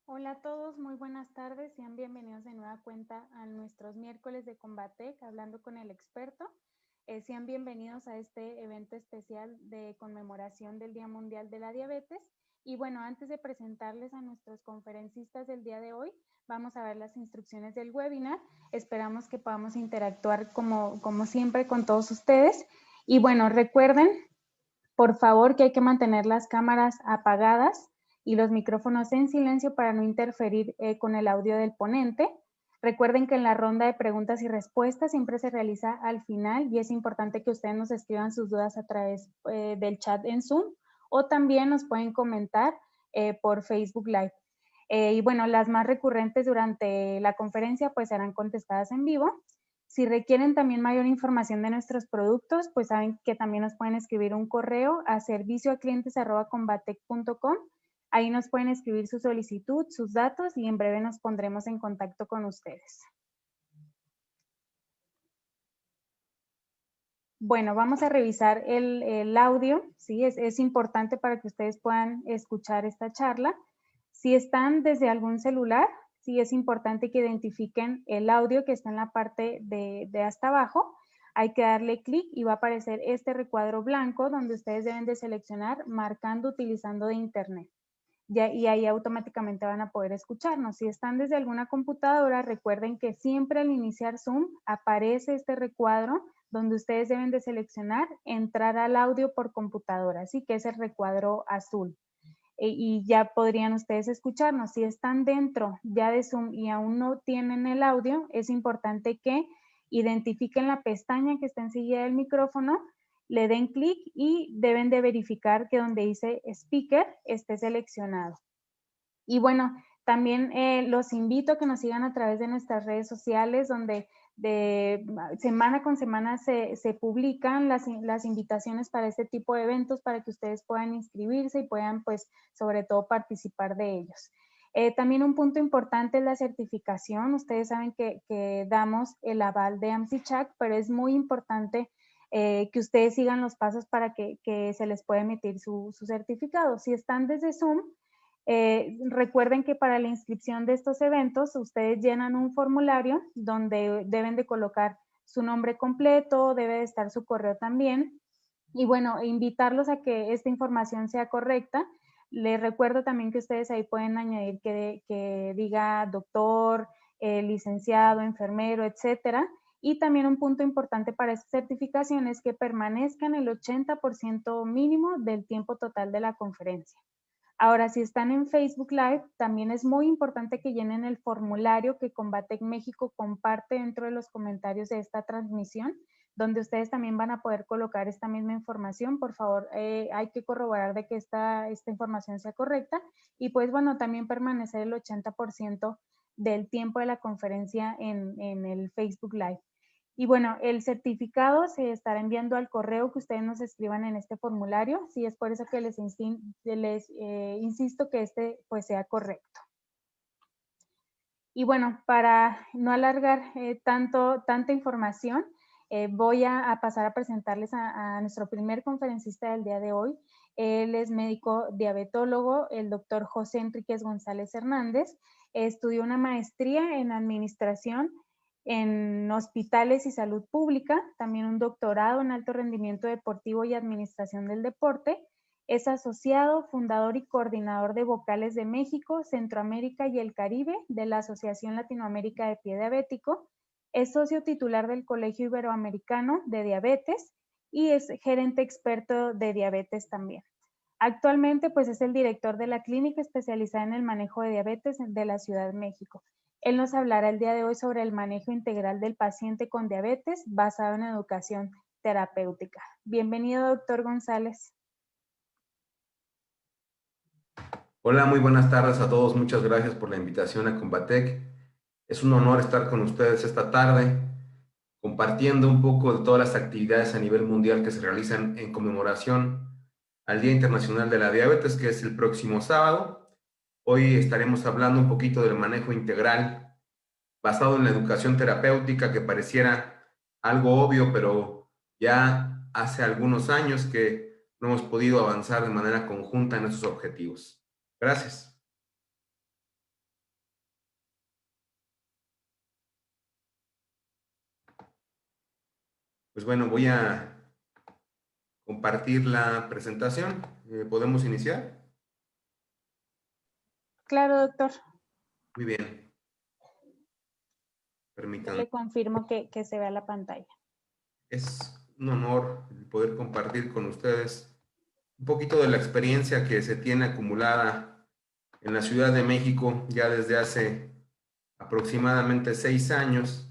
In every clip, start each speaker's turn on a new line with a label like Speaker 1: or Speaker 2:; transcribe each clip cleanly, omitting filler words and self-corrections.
Speaker 1: Hola a todos, muy buenas tardes. Sean bienvenidos de nueva cuenta a nuestros miércoles de Combatec, hablando con el experto. Sean bienvenidos a este evento especial de conmemoración del Día Mundial de la Diabetes. Y bueno, antes de presentarles a nuestros conferencistas del día de hoy, vamos a ver las instrucciones del webinar. Esperamos que podamos interactuar como siempre con todos ustedes. Y bueno, recuerden, por favor, que hay que mantener las cámaras apagadas y los micrófonos en silencio para no interferir con el audio del ponente. Recuerden que en la ronda de preguntas y respuestas siempre se realiza al final y es importante que ustedes nos escriban sus dudas a través del chat en Zoom o también nos pueden comentar por Facebook Live. Y bueno, las más recurrentes durante la conferencia pues serán contestadas en vivo. Si requieren también mayor información de nuestros productos, pues saben que también nos pueden escribir un correo a servicioaclientes@combatec.com. Ahí nos pueden escribir su solicitud, sus datos y en breve nos pondremos en contacto con ustedes. Bueno, vamos a revisar el audio, ¿sí? Es importante para que ustedes puedan escuchar esta charla. Si están desde algún celular, sí es importante que identifiquen el audio que está en la parte de hasta abajo. Hay que darle clic y va a aparecer este recuadro blanco donde ustedes deben de seleccionar marcando utilizando de internet. Y ahí automáticamente van a poder escucharnos. Si están desde alguna computadora, recuerden que siempre al iniciar Zoom aparece este recuadro donde ustedes deben de seleccionar entrar al audio por computadora, así que es el recuadro azul. Y ya podrían ustedes escucharnos. Si están dentro ya de Zoom y aún no tienen el audio, es importante que identifiquen la pestaña que está enseguida del micrófono, le den clic y deben de verificar que donde dice speaker esté seleccionado. Y bueno, también los invito a que nos sigan a través de nuestras redes sociales, donde de semana con semana se publican las invitaciones para este tipo de eventos para que ustedes puedan inscribirse y puedan, pues, sobre todo participar de ellos. También un punto importante es la certificación. Ustedes saben que damos el aval de AMSICHAC, pero es muy importante que ustedes sigan los pasos para que se les pueda emitir su certificado. Si están desde Zoom, recuerden que para la inscripción de estos eventos ustedes llenan un formulario donde deben de colocar su nombre completo, debe de estar su correo también. Y bueno, invitarlos a que esta información sea correcta. Les recuerdo también que ustedes ahí pueden añadir que diga doctor, licenciado, enfermero, etcétera. Y también un punto importante para esta certificación es que permanezcan el 80% mínimo del tiempo total de la conferencia. Ahora, si están en Facebook Live, también es muy importante que llenen el formulario que Combatec México comparte dentro de los comentarios de esta transmisión, donde ustedes también van a poder colocar esta misma información. Por favor, hay que corroborar de que esta información sea correcta y pues bueno, también permanecer el 80% del tiempo de la conferencia en el Facebook Live. Y bueno, el certificado se estará enviando al correo que ustedes nos escriban en este formulario. Sí, es por eso que les insisto que este pues sea correcto. Y bueno, para no alargar tanta información, voy a pasar a presentarles a nuestro primer conferencista del día de hoy. Él es médico diabetólogo, el doctor José Enríquez González Hernández. Estudió una maestría en administración en hospitales y salud pública, también un doctorado en alto rendimiento deportivo y administración del deporte. Es asociado, fundador y coordinador de Vocales de México, Centroamérica y el Caribe de la Asociación Latinoamérica de Pie Diabético. Es socio titular del Colegio Iberoamericano de Diabetes y es gerente experto de diabetes también. Actualmente, pues es el director de la clínica especializada en el manejo de diabetes de la Ciudad de México. Él nos hablará el día de hoy sobre el manejo integral del paciente con diabetes basado en educación terapéutica. Bienvenido, doctor González.
Speaker 2: Hola, muy buenas tardes a todos. Muchas gracias por la invitación a Combatec. Es un honor estar con ustedes esta tarde, compartiendo un poco de todas las actividades a nivel mundial que se realizan en conmemoración al Día Internacional de la Diabetes, que es el próximo sábado. Hoy estaremos hablando un poquito del manejo integral basado en la educación terapéutica, que pareciera algo obvio, pero ya hace algunos años que no hemos podido avanzar de manera conjunta en esos objetivos. Gracias. Pues bueno, voy a compartir la presentación. ¿Podemos iniciar?
Speaker 1: Claro, doctor.
Speaker 2: Muy bien.
Speaker 1: Yo
Speaker 2: Permítanme.
Speaker 1: le confirmo que se vea la pantalla.
Speaker 2: Es un honor el poder compartir con ustedes un poquito de la experiencia que se tiene acumulada en la Ciudad de México ya desde hace aproximadamente 6 años,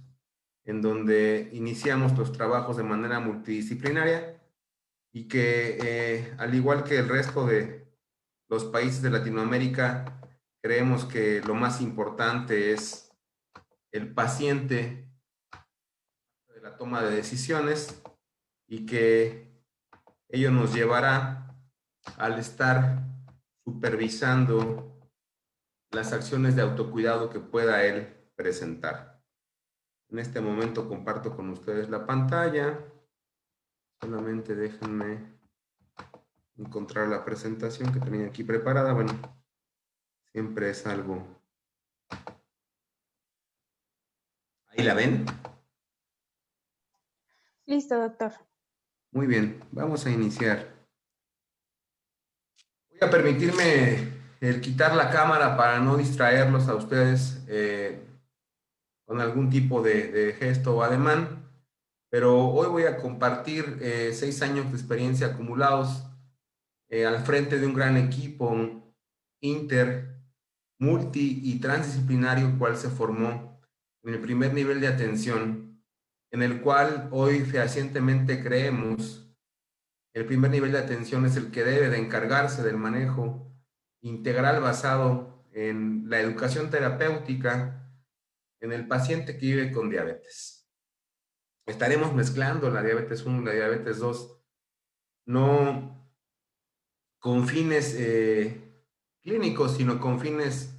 Speaker 2: en donde iniciamos los trabajos de manera multidisciplinaria y que, al igual que el resto de los países de Latinoamérica, creemos que lo más importante es el paciente de la toma de decisiones y que ello nos llevará al estar supervisando las acciones de autocuidado que pueda él presentar. En este momento comparto con ustedes la pantalla. Solamente déjenme encontrar la presentación que tenía aquí preparada. Bueno, siempre es algo. ¿Ahí la ven?
Speaker 1: Listo, doctor.
Speaker 2: Muy bien, vamos a iniciar. Voy a permitirme el quitar la cámara para no distraerlos a ustedes con algún tipo de gesto o ademán, pero hoy voy a compartir 6 años de experiencia acumulados al frente de un gran equipo inter, multi y transdisciplinario, cual se formó en el primer nivel de atención, en el cual hoy fehacientemente creemos el primer nivel de atención es el que debe de encargarse del manejo integral basado en la educación terapéutica en el paciente que vive con diabetes. Estaremos mezclando la diabetes 1 y la diabetes 2, no con fines clínicos, sino con fines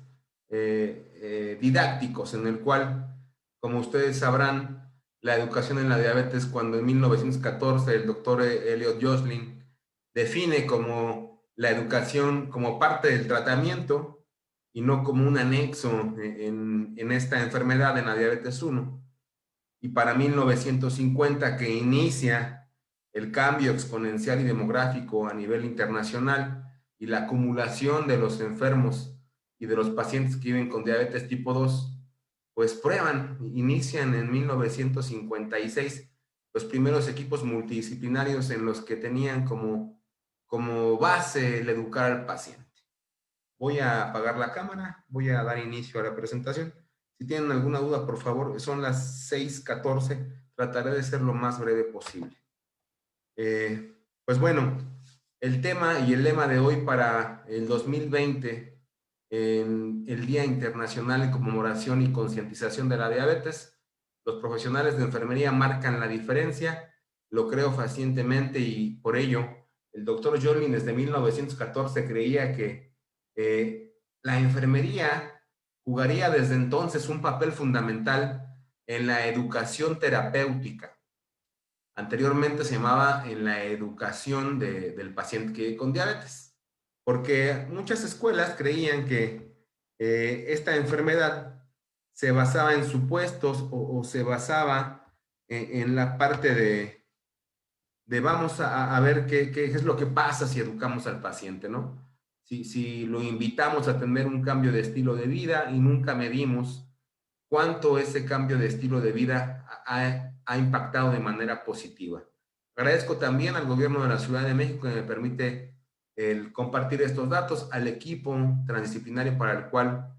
Speaker 2: didácticos, en el cual, como ustedes sabrán, la educación en la diabetes, cuando en 1914 el doctor Elliot Joslin define como la educación como parte del tratamiento y no como un anexo en esta enfermedad, en la diabetes 1. Y para 1950, que inicia el cambio exponencial y demográfico a nivel internacional y la acumulación de los enfermos y de los pacientes que viven con diabetes tipo 2, pues inician en 1956 los primeros equipos multidisciplinarios en los que tenían como base el educar al paciente. Voy a apagar la cámara, voy a dar inicio a la presentación. Si tienen alguna duda, por favor, son las 6:14, trataré de ser lo más breve posible. Pues bueno, el tema y el lema de hoy para el 2020, en el Día Internacional en Conmemoración y Concientización de la Diabetes, los profesionales de enfermería marcan la diferencia, lo creo fehacientemente, y por ello el doctor Jolin desde 1914 creía que la enfermería jugaría desde entonces un papel fundamental en la educación terapéutica. Anteriormente se llamaba en la educación del paciente que con diabetes, porque muchas escuelas creían que esta enfermedad se basaba en supuestos o se basaba en la parte de vamos a ver qué es lo que pasa si educamos al paciente, ¿no? Si lo invitamos a tener un cambio de estilo de vida y nunca medimos cuánto ese cambio de estilo de vida ha impactado de manera positiva. Agradezco también al gobierno de la Ciudad de México que me permite el compartir estos datos, al equipo transdisciplinario para el cual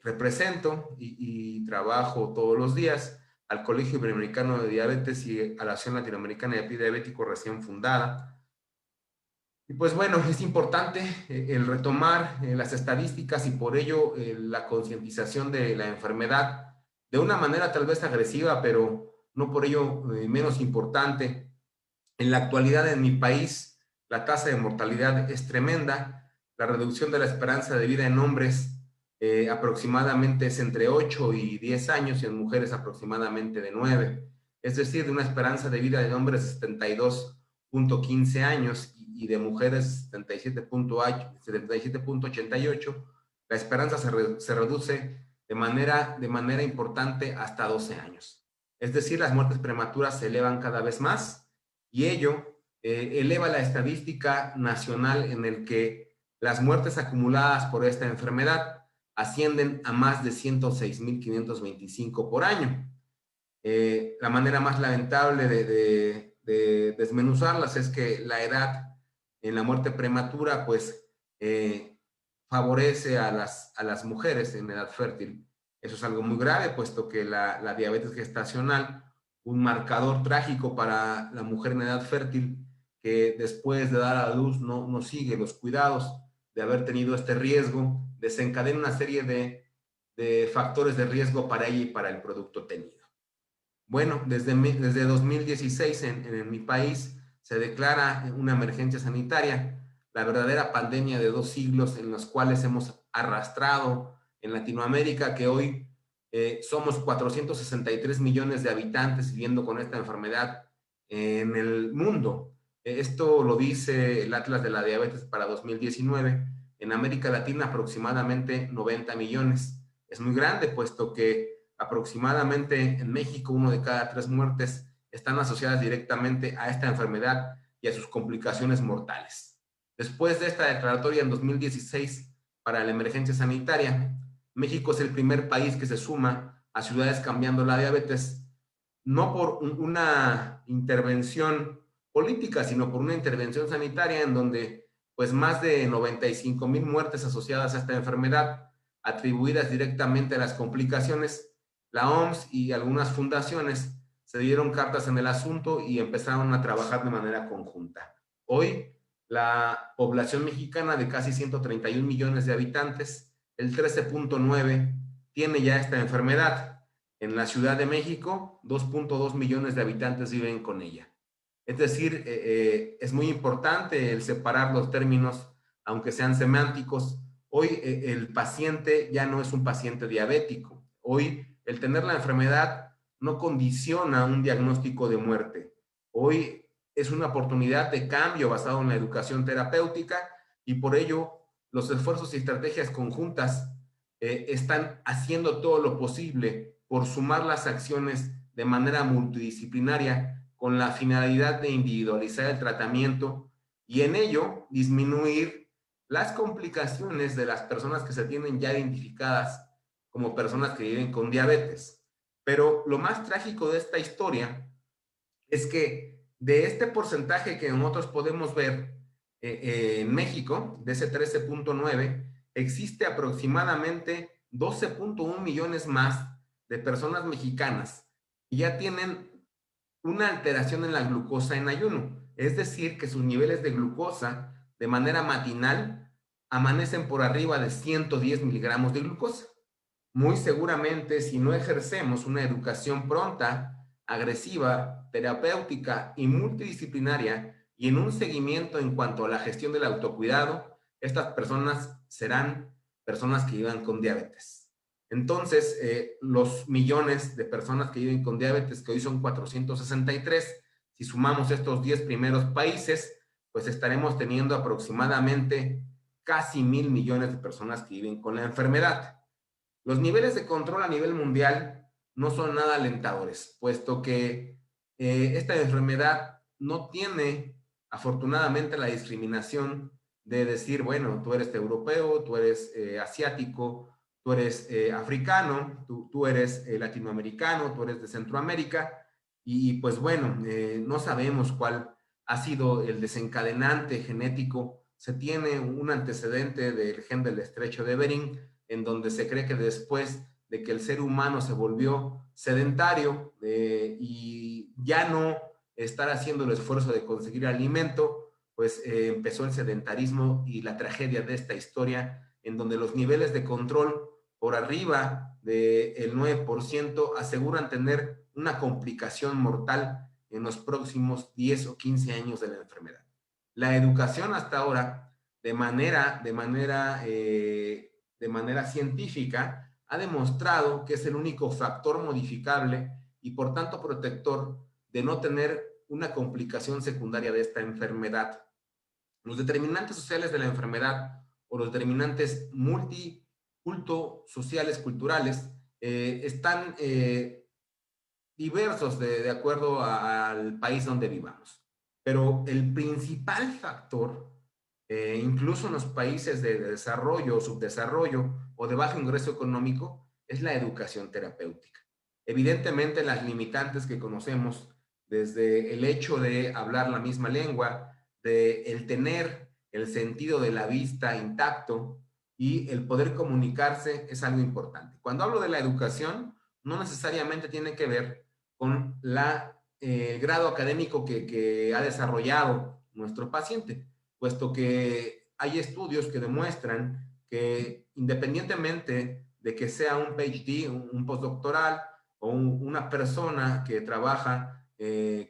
Speaker 2: represento y trabajo todos los días, al Colegio Iberoamericano de Diabetes y a la Asociación Latinoamericana de Pie Diabético recién fundada. Y pues bueno, es importante el retomar las estadísticas y por ello la concientización de la enfermedad de una manera tal vez agresiva, pero no por ello menos importante. En la actualidad en mi país la tasa de mortalidad es tremenda, la reducción de la esperanza de vida en hombres aproximadamente es entre 8 y 10 años y en mujeres aproximadamente de 9. Es decir, de una esperanza de vida de hombres de 72.15 años y de mujeres 77.88, la esperanza se reduce de manera importante hasta 12 años. Es decir, las muertes prematuras se elevan cada vez más y ello eleva la estadística nacional en el que las muertes acumuladas por esta enfermedad ascienden a más de 106.525 por año. La manera más lamentable de desmenuzarlas es que la edad en la muerte prematura pues favorece a las mujeres en edad fértil. Eso es algo muy grave, puesto que la diabetes gestacional, un marcador trágico para la mujer en edad fértil, que después de dar a luz no sigue los cuidados de haber tenido este riesgo, desencadena una serie de factores de riesgo para ella y para el producto tenido. Bueno, desde 2016 en mi país se declara una emergencia sanitaria, la verdadera pandemia de 2 siglos en los cuales hemos arrastrado en Latinoamérica, que hoy somos 463 millones de habitantes viviendo con esta enfermedad en el mundo. Esto lo dice el Atlas de la Diabetes para 2019. En América Latina aproximadamente 90 millones. Es muy grande, puesto que aproximadamente en México 1 de cada 3 muertes están asociadas directamente a esta enfermedad y a sus complicaciones mortales. Después de esta declaratoria en 2016 para la emergencia sanitaria, México es el primer país que se suma a Ciudades Cambiando la Diabetes, no por una intervención política, sino por una intervención sanitaria en donde pues más de 95,000 muertes asociadas a esta enfermedad, atribuidas directamente a las complicaciones, la OMS y algunas fundaciones se dieron cartas en el asunto y empezaron a trabajar de manera conjunta. Hoy, la población mexicana de casi 131 millones de habitantes, el 13.9 tiene ya esta enfermedad. En la Ciudad de México, 2.2 millones de habitantes viven con ella. Es decir, es muy importante el separar los términos, aunque sean semánticos. Hoy el paciente ya no es un paciente diabético. Hoy el tener la enfermedad no condiciona un diagnóstico de muerte. Hoy es una oportunidad de cambio basado en la educación terapéutica y por ello los esfuerzos y estrategias conjuntas están haciendo todo lo posible por sumar las acciones de manera multidisciplinaria con la finalidad de individualizar el tratamiento y en ello disminuir las complicaciones de las personas que se tienen ya identificadas como personas que viven con diabetes. Pero lo más trágico de esta historia es que de este porcentaje que nosotros podemos ver en México, de ese 13.9, existe aproximadamente 12.1 millones más de personas mexicanas que ya tienen una alteración en la glucosa en ayuno. Es decir, que sus niveles de glucosa de manera matinal amanecen por arriba de 110 miligramos de glucosa. Muy seguramente, si no ejercemos una educación pronta, agresiva, terapéutica y multidisciplinaria y en un seguimiento en cuanto a la gestión del autocuidado, estas personas serán personas que vivan con diabetes. Entonces, los millones de personas que viven con diabetes, que hoy son 463, si sumamos estos 10 primeros países, pues estaremos teniendo aproximadamente casi 1,000 millones de personas que viven con la enfermedad. Los niveles de control a nivel mundial no son nada alentadores, puesto que esta enfermedad no tiene, afortunadamente, la discriminación de decir, bueno, tú eres europeo, tú eres asiático, tú eres africano, tú eres latinoamericano, tú eres de Centroamérica, y pues bueno, no sabemos cuál ha sido el desencadenante genético. Se tiene un antecedente del gen del estrecho de Bering, en donde se cree que después de que el ser humano se volvió sedentario y ya no estar haciendo el esfuerzo de conseguir alimento, pues empezó el sedentarismo y la tragedia de esta historia, en donde los niveles de control por arriba del 9% aseguran tener una complicación mortal en los próximos 10 o 15 años de la enfermedad. La educación hasta ahora, de manera científica, ha demostrado que es el único factor modificable y por tanto protector de no tener una complicación secundaria de esta enfermedad. Los determinantes sociales de la enfermedad o los determinantes sociales, culturales, están diversos de acuerdo al país donde vivamos. Pero el principal factor, incluso en los países de desarrollo o subdesarrollo o de bajo ingreso económico, es la educación terapéutica. Evidentemente, las limitantes que conocemos, desde el hecho de hablar la misma lengua, de el tener el sentido de la vista intacto y el poder comunicarse, es algo importante. Cuando hablo de la educación, no necesariamente tiene que ver con el grado académico que ha desarrollado nuestro paciente, puesto que hay estudios que demuestran que independientemente de que sea un PhD, un postdoctoral o una persona que trabaja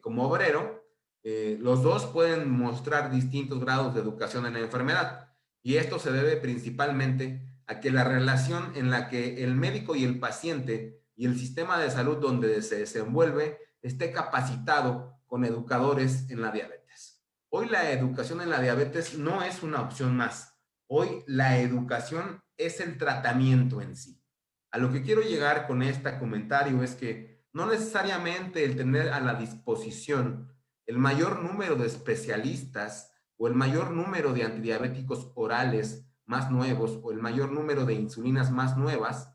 Speaker 2: como obrero, los dos pueden mostrar distintos grados de educación en la enfermedad. Y esto se debe principalmente a que la relación en la que el médico y el paciente y el sistema de salud donde se desenvuelve esté capacitado con educadores en la diabetes. Hoy la educación en la diabetes no es una opción más. Hoy la educación es el tratamiento en sí. A lo que quiero llegar con este comentario es que no necesariamente el tener a la disposición el mayor número de especialistas o el mayor número de antidiabéticos orales más nuevos o el mayor número de insulinas más nuevas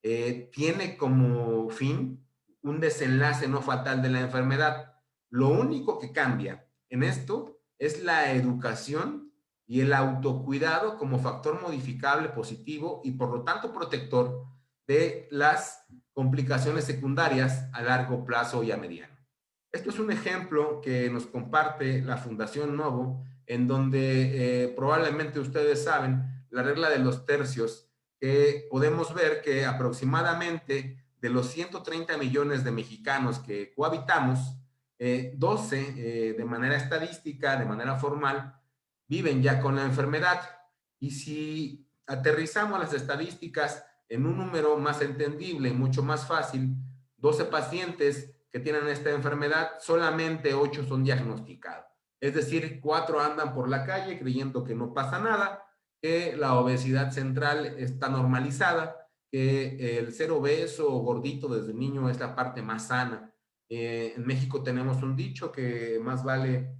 Speaker 2: tiene como fin un desenlace no fatal de la enfermedad. Lo único que cambia en esto es la educación y el autocuidado como factor modificable positivo y por lo tanto protector de las complicaciones secundarias a largo plazo y a mediano. Esto es un ejemplo que nos comparte la Fundación Novo, en donde probablemente ustedes saben la regla de los tercios, que podemos ver que aproximadamente de los 130 millones de mexicanos que cohabitamos, 12 de manera estadística, de manera formal, viven ya con la enfermedad. Y si aterrizamos las estadísticas en un número más entendible, mucho más fácil, 12 pacientes que tienen esta enfermedad, solamente 8 son diagnosticados. Es decir, 4 andan por la calle creyendo que no pasa nada, que la obesidad central está normalizada, que el ser obeso o gordito desde niño es la parte más sana. En México tenemos un dicho que más vale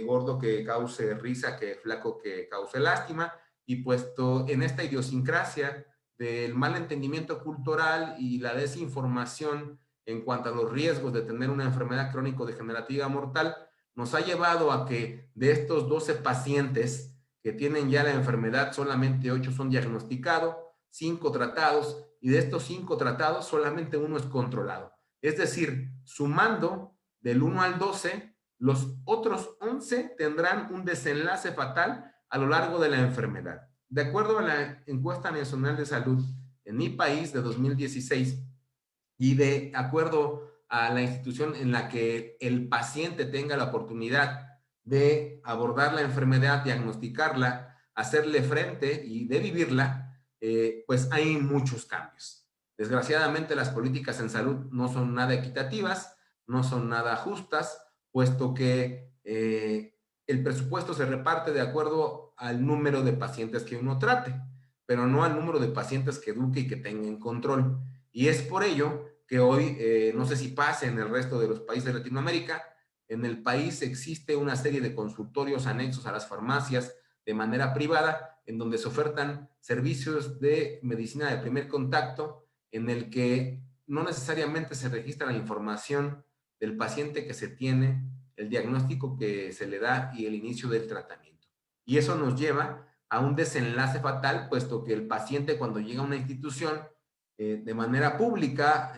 Speaker 2: gordo que cause risa que flaco que cause lástima, y puesto en esta idiosincrasia del mal entendimiento cultural y la desinformación en cuanto a los riesgos de tener una enfermedad crónico-degenerativa mortal, nos ha llevado a que de estos 12 pacientes que tienen ya la enfermedad, solamente 8 son diagnosticados, 5 tratados, y de estos 5 tratados solamente 1 es controlado. Es decir, sumando del 1 al 12, los otros 11 tendrán un desenlace fatal a lo largo de la enfermedad. De acuerdo a la encuesta nacional de salud en mi país de 2016 y de acuerdo a la institución en la que el paciente tenga la oportunidad de abordar la enfermedad, diagnosticarla, hacerle frente y de vivirla, pues hay muchos cambios. Desgraciadamente las políticas en salud no son nada equitativas, no son nada justas, puesto que el presupuesto se reparte de acuerdo al número de pacientes que uno trate, pero no al número de pacientes que eduque y que tenga en control. Y es por ello que hoy, no sé si pase en el resto de los países de Latinoamérica, en el país existe una serie de consultorios anexos a las farmacias de manera privada, en donde se ofertan servicios de medicina de primer contacto, en el que no necesariamente se registra la información del paciente que se tiene, el diagnóstico que se le da y el inicio del tratamiento. Y eso nos lleva a un desenlace fatal, puesto que el paciente cuando llega a una institución de manera pública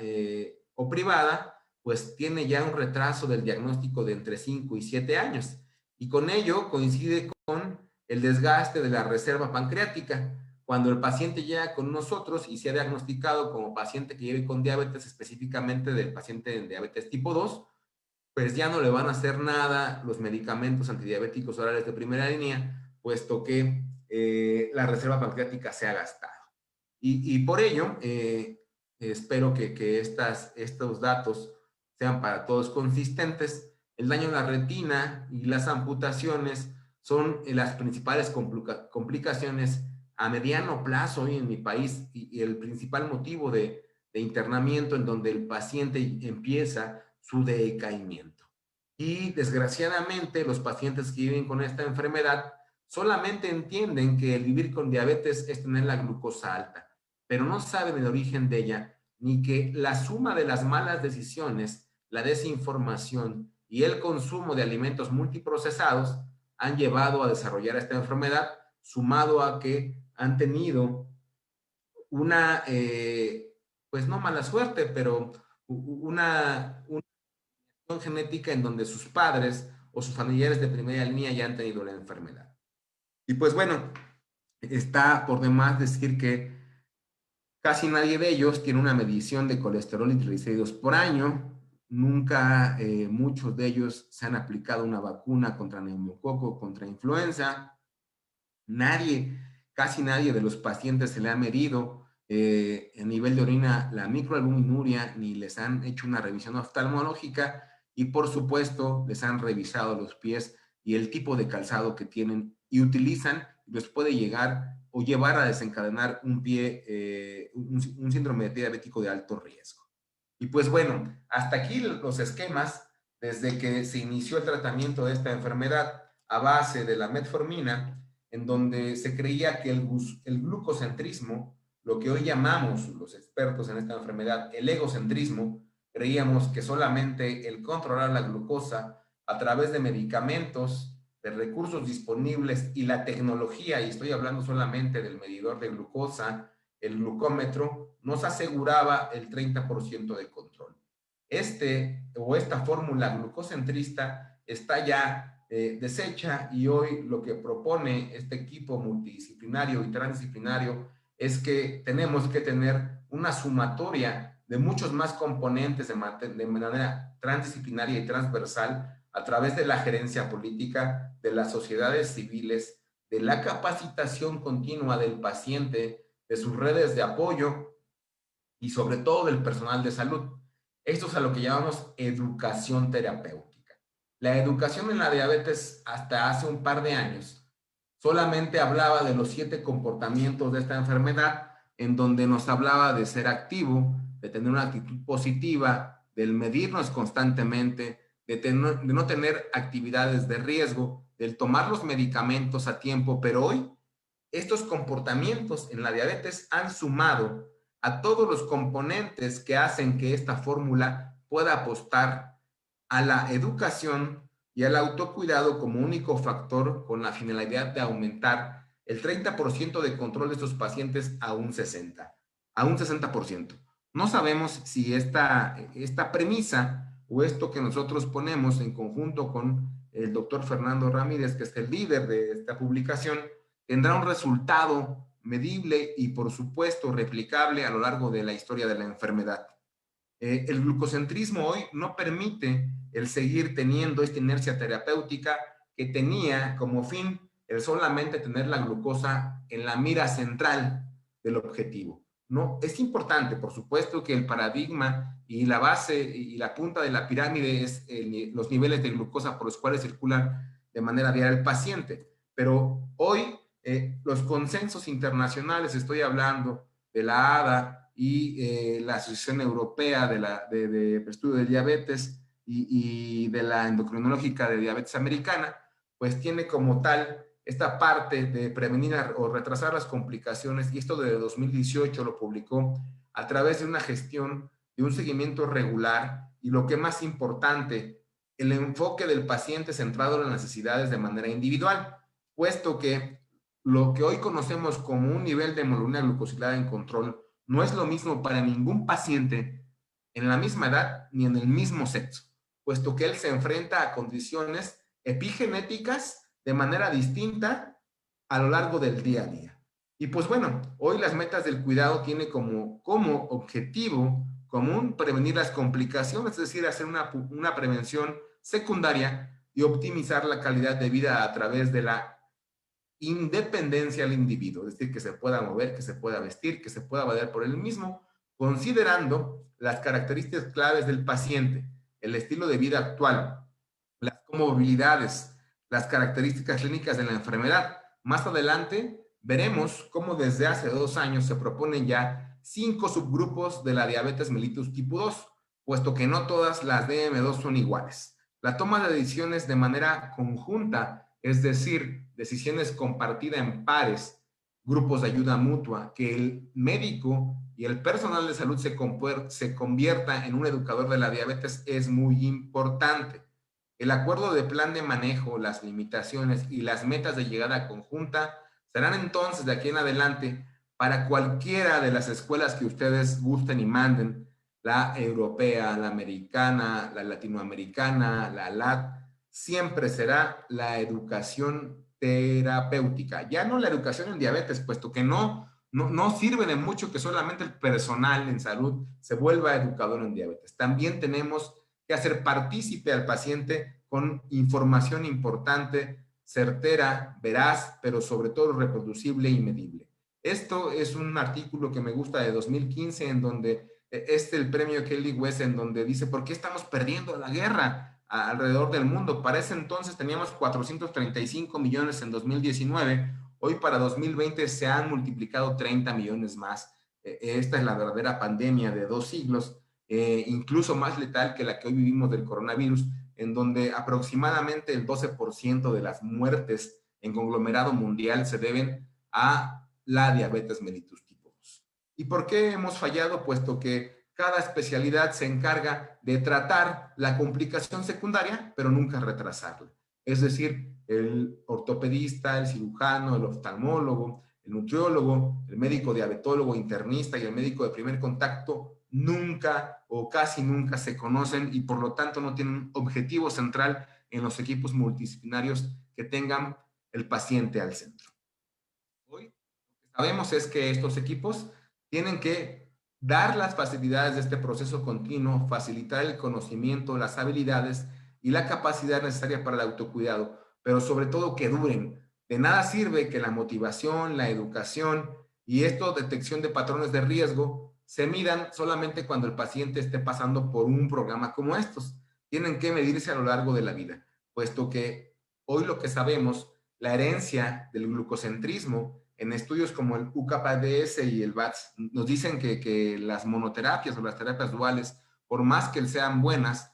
Speaker 2: o privada, pues tiene ya un retraso del diagnóstico de entre 5 y 7 años. Y con ello coincide con el desgaste de la reserva pancreática. Cuando el paciente llega con nosotros y se ha diagnosticado como paciente que vive con diabetes, específicamente del paciente de diabetes tipo 2, pues ya no le van a hacer nada los medicamentos antidiabéticos orales de primera línea, puesto que la reserva pancreática se ha gastado. Y por ello, espero que estos datos sean para todos consistentes. El daño en la retina y las amputaciones son las principales complicaciones a mediano plazo hoy en mi país, y el principal motivo de de internamiento en donde el paciente empieza su decaimiento. Y desgraciadamente los pacientes que viven con esta enfermedad solamente entienden que el vivir con diabetes es tener la glucosa alta, pero no saben el origen de ella, ni que la suma de las malas decisiones, la desinformación y el consumo de alimentos multiprocesados han llevado a desarrollar esta enfermedad, sumado a que han tenido una, pues no mala suerte, pero una genética en donde sus padres o sus familiares de primera línea ya han tenido la enfermedad. Y pues bueno, está por demás decir que casi nadie de ellos tiene una medición de colesterol y triglicéridos por año. Nunca muchos de ellos se han aplicado una vacuna contra neumococo, contra influenza. Casi nadie de los pacientes se le ha medido el nivel de orina, la microalbuminuria, ni les han hecho una revisión oftalmológica y por supuesto les han revisado los pies y el tipo de calzado que tienen y utilizan, les puede llegar o llevar a desencadenar un síndrome de pie diabético de alto riesgo. Y pues bueno, hasta aquí los esquemas desde que se inició el tratamiento de esta enfermedad a base de la metformina, en donde se creía que el glucocentrismo, lo que hoy llamamos los expertos en esta enfermedad, el egocentrismo, creíamos que solamente el controlar la glucosa a través de medicamentos, de recursos disponibles y la tecnología, y estoy hablando solamente del medidor de glucosa, el glucómetro, nos aseguraba el 30% de control. Esta fórmula glucocentrista está ya deshecha y hoy lo que propone este equipo multidisciplinario y transdisciplinario es que tenemos que tener una sumatoria de muchos más componentes de manera transdisciplinaria y transversal a través de la gerencia política, de las sociedades civiles, de la capacitación continua del paciente, de sus redes de apoyo y sobre todo del personal de salud. Esto es a lo que llamamos educación terapéutica. La educación en la diabetes hasta hace un par de años solamente hablaba de los 7 comportamientos de esta enfermedad, en donde nos hablaba de ser activo, de tener una actitud positiva, del medirnos constantemente, de no tener actividades de riesgo, del tomar los medicamentos a tiempo, pero hoy estos comportamientos en la diabetes han sumado a todos los componentes que hacen que esta fórmula pueda apostar a la educación y al autocuidado como único factor con la finalidad de aumentar el 30% de control de estos pacientes a un 60%. No sabemos si esta premisa o esto que nosotros ponemos en conjunto con el doctor Fernando Ramírez, que es el líder de esta publicación, tendrá un resultado medible y, por supuesto, replicable a lo largo de la historia de la enfermedad. El glucocentrismo hoy no permite el seguir teniendo esta inercia terapéutica que tenía como fin el solamente tener la glucosa en la mira central del objetivo. No, es importante, por supuesto, que el paradigma y la base y la punta de la pirámide es los niveles de glucosa por los cuales circulan de manera diaria el paciente. Pero hoy los consensos internacionales, estoy hablando de la ADA y la Asociación Europea de Estudio de Diabetes y de la Endocrinológica de Diabetes Americana, pues tiene como tal esta parte de prevenir o retrasar las complicaciones, y esto desde 2018 lo publicó a través de una gestión, de un seguimiento regular, y lo que más importante, el enfoque del paciente centrado en las necesidades de manera individual, puesto que lo que hoy conocemos como un nivel de hemoglobina glucosilada en control no es lo mismo para ningún paciente en la misma edad ni en el mismo sexo, puesto que él se enfrenta a condiciones epigenéticas de manera distinta a lo largo del día a día. Y pues bueno, hoy las metas del cuidado tienen como objetivo común prevenir las complicaciones, es decir, hacer una prevención secundaria y optimizar la calidad de vida a través de la independencia del individuo, es decir, que se pueda mover, que se pueda vestir, que se pueda valer por él mismo, considerando las características claves del paciente, el estilo de vida actual, las comorbilidades, las características clínicas de la enfermedad. Más adelante veremos cómo desde hace 2 años se proponen ya 5 subgrupos de la diabetes mellitus tipo 2, puesto que no todas las DM2 son iguales. La toma de decisiones de manera conjunta, es decir, decisiones compartidas en pares, grupos de ayuda mutua, que el médico y el personal de salud se convierta en un educador de la diabetes es muy importante. El acuerdo de plan de manejo, las limitaciones y las metas de llegada conjunta serán entonces de aquí en adelante para cualquiera de las escuelas que ustedes gusten y manden, la europea, la americana, la latinoamericana, la LAT, siempre será la educación terapéutica, ya no la educación en diabetes, puesto que no sirve de mucho que solamente el personal en salud se vuelva educador en diabetes. También tenemos que hacer partícipe al paciente con información importante, certera, veraz, pero sobre todo reproducible y medible. Esto es un artículo que me gusta de 2015, en donde el premio Kelly West, en donde dice, ¿por qué estamos perdiendo la guerra alrededor del mundo? Para ese entonces teníamos 435 millones en 2019, hoy para 2020 se han multiplicado 30 millones más. Esta es la verdadera pandemia de 2 siglos, incluso más letal que la que hoy vivimos del coronavirus, en donde aproximadamente el 12% de las muertes en conglomerado mundial se deben a la diabetes mellitus tipo 2. ¿Y por qué hemos fallado? Puesto que cada especialidad se encarga de tratar la complicación secundaria, pero nunca retrasarla. Es decir, el ortopedista, el cirujano, el oftalmólogo, el nutriólogo, el médico diabetólogo, internista y el médico de primer contacto nunca o casi nunca se conocen y por lo tanto no tienen un objetivo central en los equipos multidisciplinarios que tengan el paciente al centro. Hoy lo que sabemos es que estos equipos tienen que dar las facilidades de este proceso continuo, facilitar el conocimiento, las habilidades y la capacidad necesaria para el autocuidado, pero sobre todo que duren. De nada sirve que la motivación, la educación y esto, detección de patrones de riesgo, se midan solamente cuando el paciente esté pasando por un programa como estos. Tienen que medirse a lo largo de la vida, puesto que hoy lo que sabemos, la herencia del glucocentrismo en estudios como el UCAPADS y el BATS nos dicen que las monoterapias o las terapias duales, por más que sean buenas,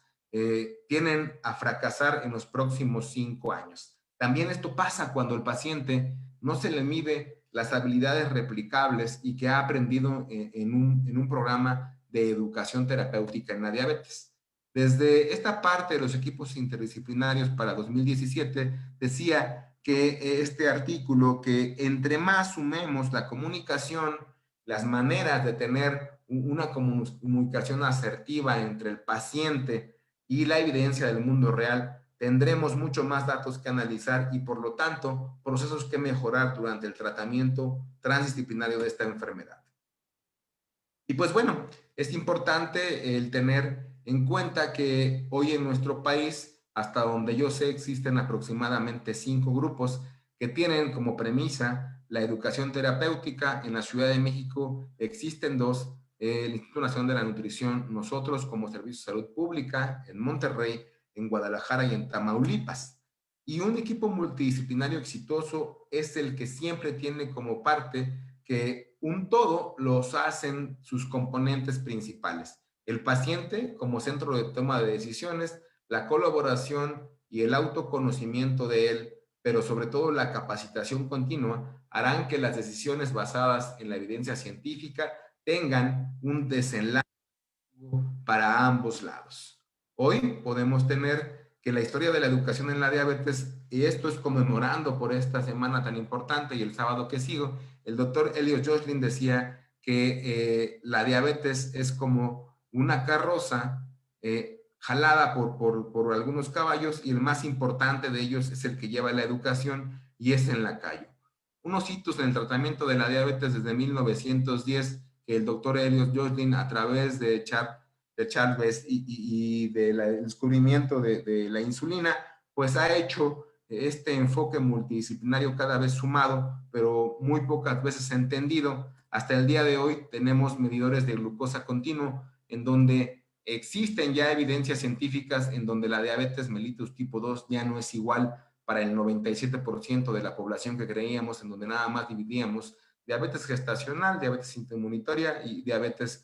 Speaker 2: tienden a fracasar en los próximos 5 años. También esto pasa cuando el paciente no se le mide las habilidades replicables y que ha aprendido en un programa de educación terapéutica en la diabetes. Desde esta parte de los equipos interdisciplinarios para 2017 decía que este artículo, que entre más sumemos la comunicación, las maneras de tener una comunicación asertiva entre el paciente y la evidencia del mundo real, tendremos mucho más datos que analizar y por lo tanto procesos que mejorar durante el tratamiento transdisciplinario de esta enfermedad. Y pues bueno, es importante el tener en cuenta que hoy en nuestro país, hasta donde yo sé, existen aproximadamente 5 grupos que tienen como premisa la educación terapéutica. En la Ciudad de México existen 2, el Instituto Nacional de la Nutrición, nosotros como Servicio de Salud Pública, en Monterrey, en Guadalajara y en Tamaulipas. Y un equipo multidisciplinario exitoso es el que siempre tiene como parte que un todo los hacen sus componentes principales. El paciente como centro de toma de decisiones, la colaboración y el autoconocimiento de él, pero sobre todo la capacitación continua, harán que las decisiones basadas en la evidencia científica tengan un desenlace para ambos lados. Hoy podemos tener que la historia de la educación en la diabetes, y esto es conmemorando por esta semana tan importante y el sábado que sigo, el doctor Elliot Joslin decía que la diabetes es como una carroza jalada por algunos caballos y el más importante de ellos es el que lleva la educación y es en la calle. Unos hitos en el tratamiento de la diabetes desde 1910 que el doctor Elliot Joslin a través de Charles y del descubrimiento de la insulina, pues ha hecho este enfoque multidisciplinario cada vez sumado, pero muy pocas veces entendido. Hasta el día de hoy tenemos medidores de glucosa continuo en donde existen ya evidencias científicas en donde la diabetes mellitus tipo 2 ya no es igual para el 97% de la población que creíamos, en donde nada más dividíamos diabetes gestacional, diabetes intrainmunitaria y diabetes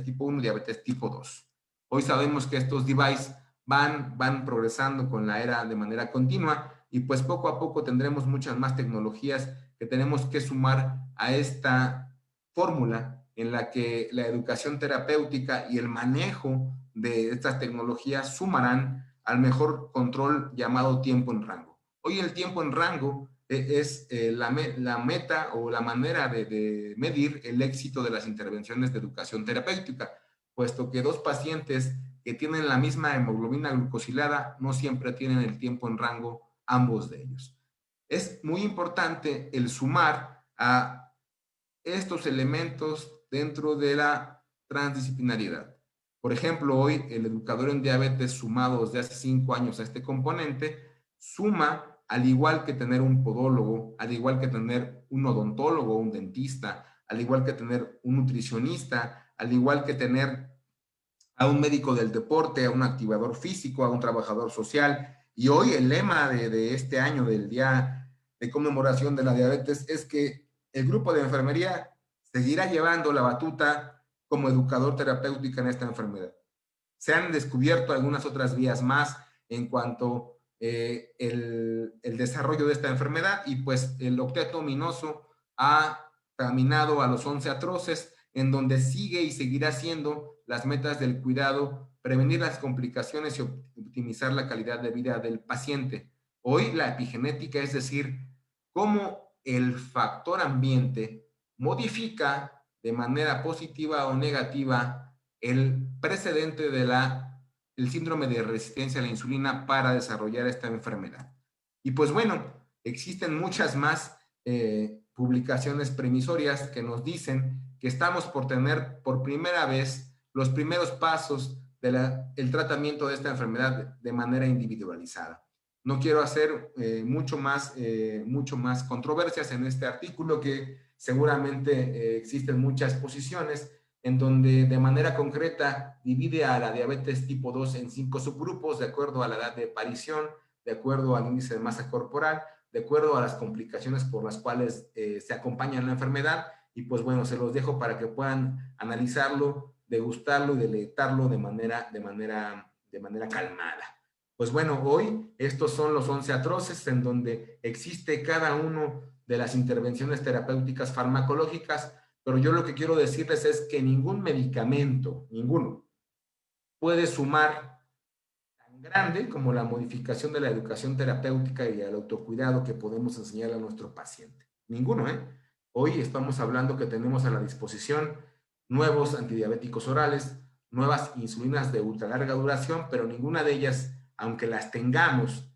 Speaker 2: tipo 1 y diabetes tipo 2. Hoy sabemos que estos devices van progresando con la era de manera continua y pues poco a poco tendremos muchas más tecnologías que tenemos que sumar a esta fórmula en la que la educación terapéutica y el manejo de estas tecnologías sumarán al mejor control llamado tiempo en rango. Hoy el tiempo en rango es la meta o la manera de medir el éxito de las intervenciones de educación terapéutica, puesto que dos pacientes que tienen la misma hemoglobina glucosilada no siempre tienen el tiempo en rango ambos de ellos. Es muy importante el sumar a estos elementos dentro de la transdisciplinariedad. Por ejemplo, hoy el educador en diabetes sumado desde hace 5 años a este componente, suma al igual que tener un podólogo, al igual que tener un odontólogo, un dentista, al igual que tener un nutricionista, al igual que tener a un médico del deporte, a un activador físico, a un trabajador social. Y hoy el lema de este año del Día de Conmemoración de la Diabetes es que el grupo de enfermería seguirá llevando la batuta como educador terapéutico en esta enfermedad. Se han descubierto algunas otras vías más en cuanto el desarrollo de esta enfermedad y pues el octeto ominoso ha caminado a los 11 atroces en donde sigue y seguirá siendo las metas del cuidado, prevenir las complicaciones y optimizar la calidad de vida del paciente. Hoy la epigenética, es decir, cómo el factor ambiente modifica de manera positiva o negativa el precedente el síndrome de resistencia a la insulina para desarrollar esta enfermedad. Y pues bueno, existen muchas más publicaciones premisorias que nos dicen que estamos por tener por primera vez los primeros pasos del tratamiento de esta enfermedad de manera individualizada. No quiero hacer mucho más controversias en este artículo, que seguramente existen muchas posiciones en donde de manera concreta divide a la diabetes tipo 2 en 5 subgrupos de acuerdo a la edad de aparición, de acuerdo al índice de masa corporal, de acuerdo a las complicaciones por las cuales se acompaña la enfermedad. Y pues bueno, se los dejo para que puedan analizarlo, degustarlo y deleitarlo de manera calmada. Pues bueno, hoy estos son los 11 atroces en donde existe cada uno de las intervenciones terapéuticas farmacológicas, pero yo lo que quiero decirles es que ningún medicamento, ninguno, puede sumar tan grande como la modificación de la educación terapéutica y el autocuidado que podemos enseñar a nuestro paciente. Ninguno, ¿eh? Hoy estamos hablando que tenemos a la disposición nuevos antidiabéticos orales, nuevas insulinas de ultra larga duración, pero ninguna de ellas, aunque las tengamos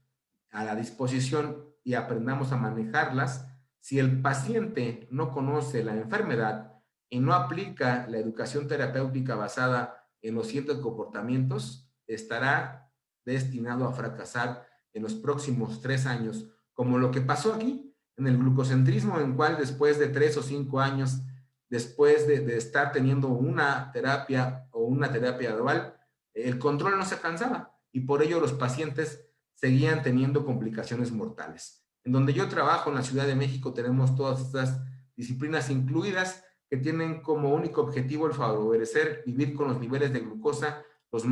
Speaker 2: a la disposición y aprendamos a manejarlas, si el paciente no conoce la enfermedad y no aplica la educación terapéutica basada en los siguientes comportamientos, estará destinado a fracasar en los próximos 3 años, como lo que pasó aquí en el glucocentrismo, en cual después de 3 o 5 años, después de estar teniendo una terapia o una terapia dual, el control no se alcanzaba y por ello los pacientes seguían teniendo complicaciones mortales. En donde yo trabajo, en la Ciudad de México, tenemos todas estas disciplinas incluidas que tienen como único objetivo el favorecer vivir con los niveles de glucosa lo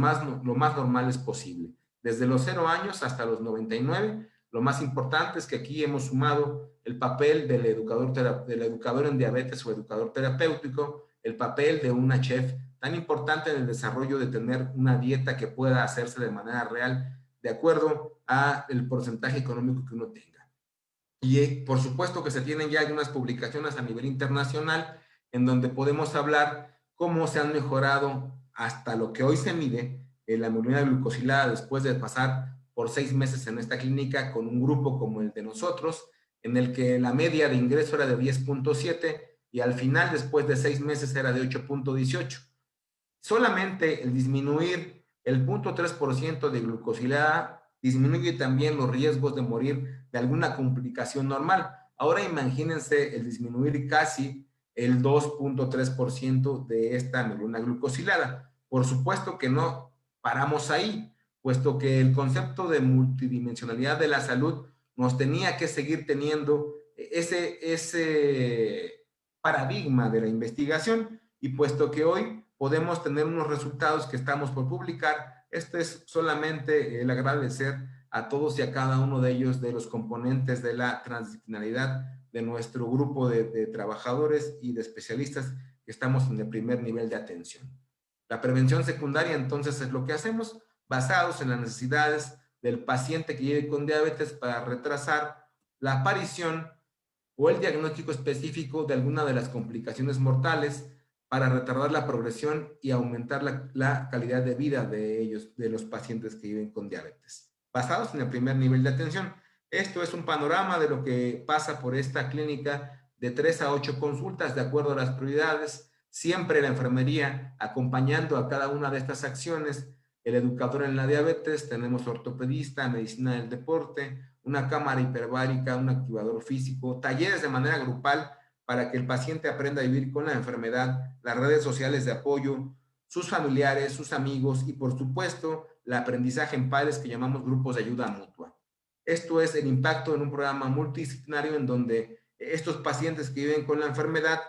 Speaker 2: más normales posible. Desde los 0 años hasta los 99, lo más importante es que aquí hemos sumado el papel del educador en diabetes o educador terapéutico, el papel de una chef, tan importante en el desarrollo de tener una dieta que pueda hacerse de manera real de acuerdo al porcentaje económico que uno tenga. Y por supuesto que se tienen ya algunas publicaciones a nivel internacional en donde podemos hablar cómo se han mejorado hasta lo que hoy se mide la hemoglobina glucosilada después de pasar por 6 meses en esta clínica con un grupo como el de nosotros, en el que la media de ingreso era de 10.7 y al final, después de 6 meses, era de 8.18. Solamente el disminuir el 0.3% de glucosilada disminuye también los riesgos de morir de alguna complicación normal. Ahora imagínense el disminuir casi el 2.3% de esta hemoglobina glucosilada. Por supuesto que no paramos ahí, puesto que el concepto de multidimensionalidad de la salud nos tenía que seguir teniendo ese paradigma de la investigación, y puesto que hoy podemos tener unos resultados que estamos por publicar, este es solamente el agradecer a todos y a cada uno de ellos, de los componentes de la transdisciplinaridad de nuestro grupo de trabajadores y de especialistas que estamos en el primer nivel de atención. La prevención secundaria, entonces, es lo que hacemos basados en las necesidades del paciente que vive con diabetes para retrasar la aparición o el diagnóstico específico de alguna de las complicaciones mortales, para retardar la progresión y aumentar la calidad de vida de ellos, de los pacientes que viven con diabetes, basados en el primer nivel de atención. Esto es un panorama de lo que pasa por esta clínica, de 3 a 8 consultas de acuerdo a las prioridades, siempre la enfermería acompañando a cada una de estas acciones, el educador en la diabetes, tenemos ortopedista, medicina del deporte, una cámara hiperbárica, un activador físico, talleres de manera grupal para que el paciente aprenda a vivir con la enfermedad, las redes sociales de apoyo, sus familiares, sus amigos y, por supuesto, el aprendizaje en pares que llamamos grupos de ayuda mutua. Esto es el impacto en un programa multidisciplinario en donde estos pacientes que viven con la enfermedad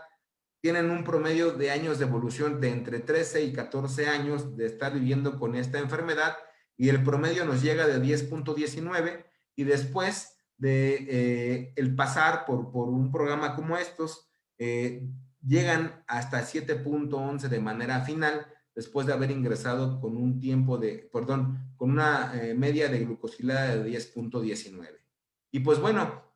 Speaker 2: tienen un promedio de años de evolución de entre 13 y 14 años de estar viviendo con esta enfermedad, y el promedio nos llega de 10.19, y después de el pasar por un programa como estos, llegan hasta 7.11 de manera final, después de haber ingresado con un tiempo de, perdón, con una media de glucosilada de 10.19. Y pues bueno,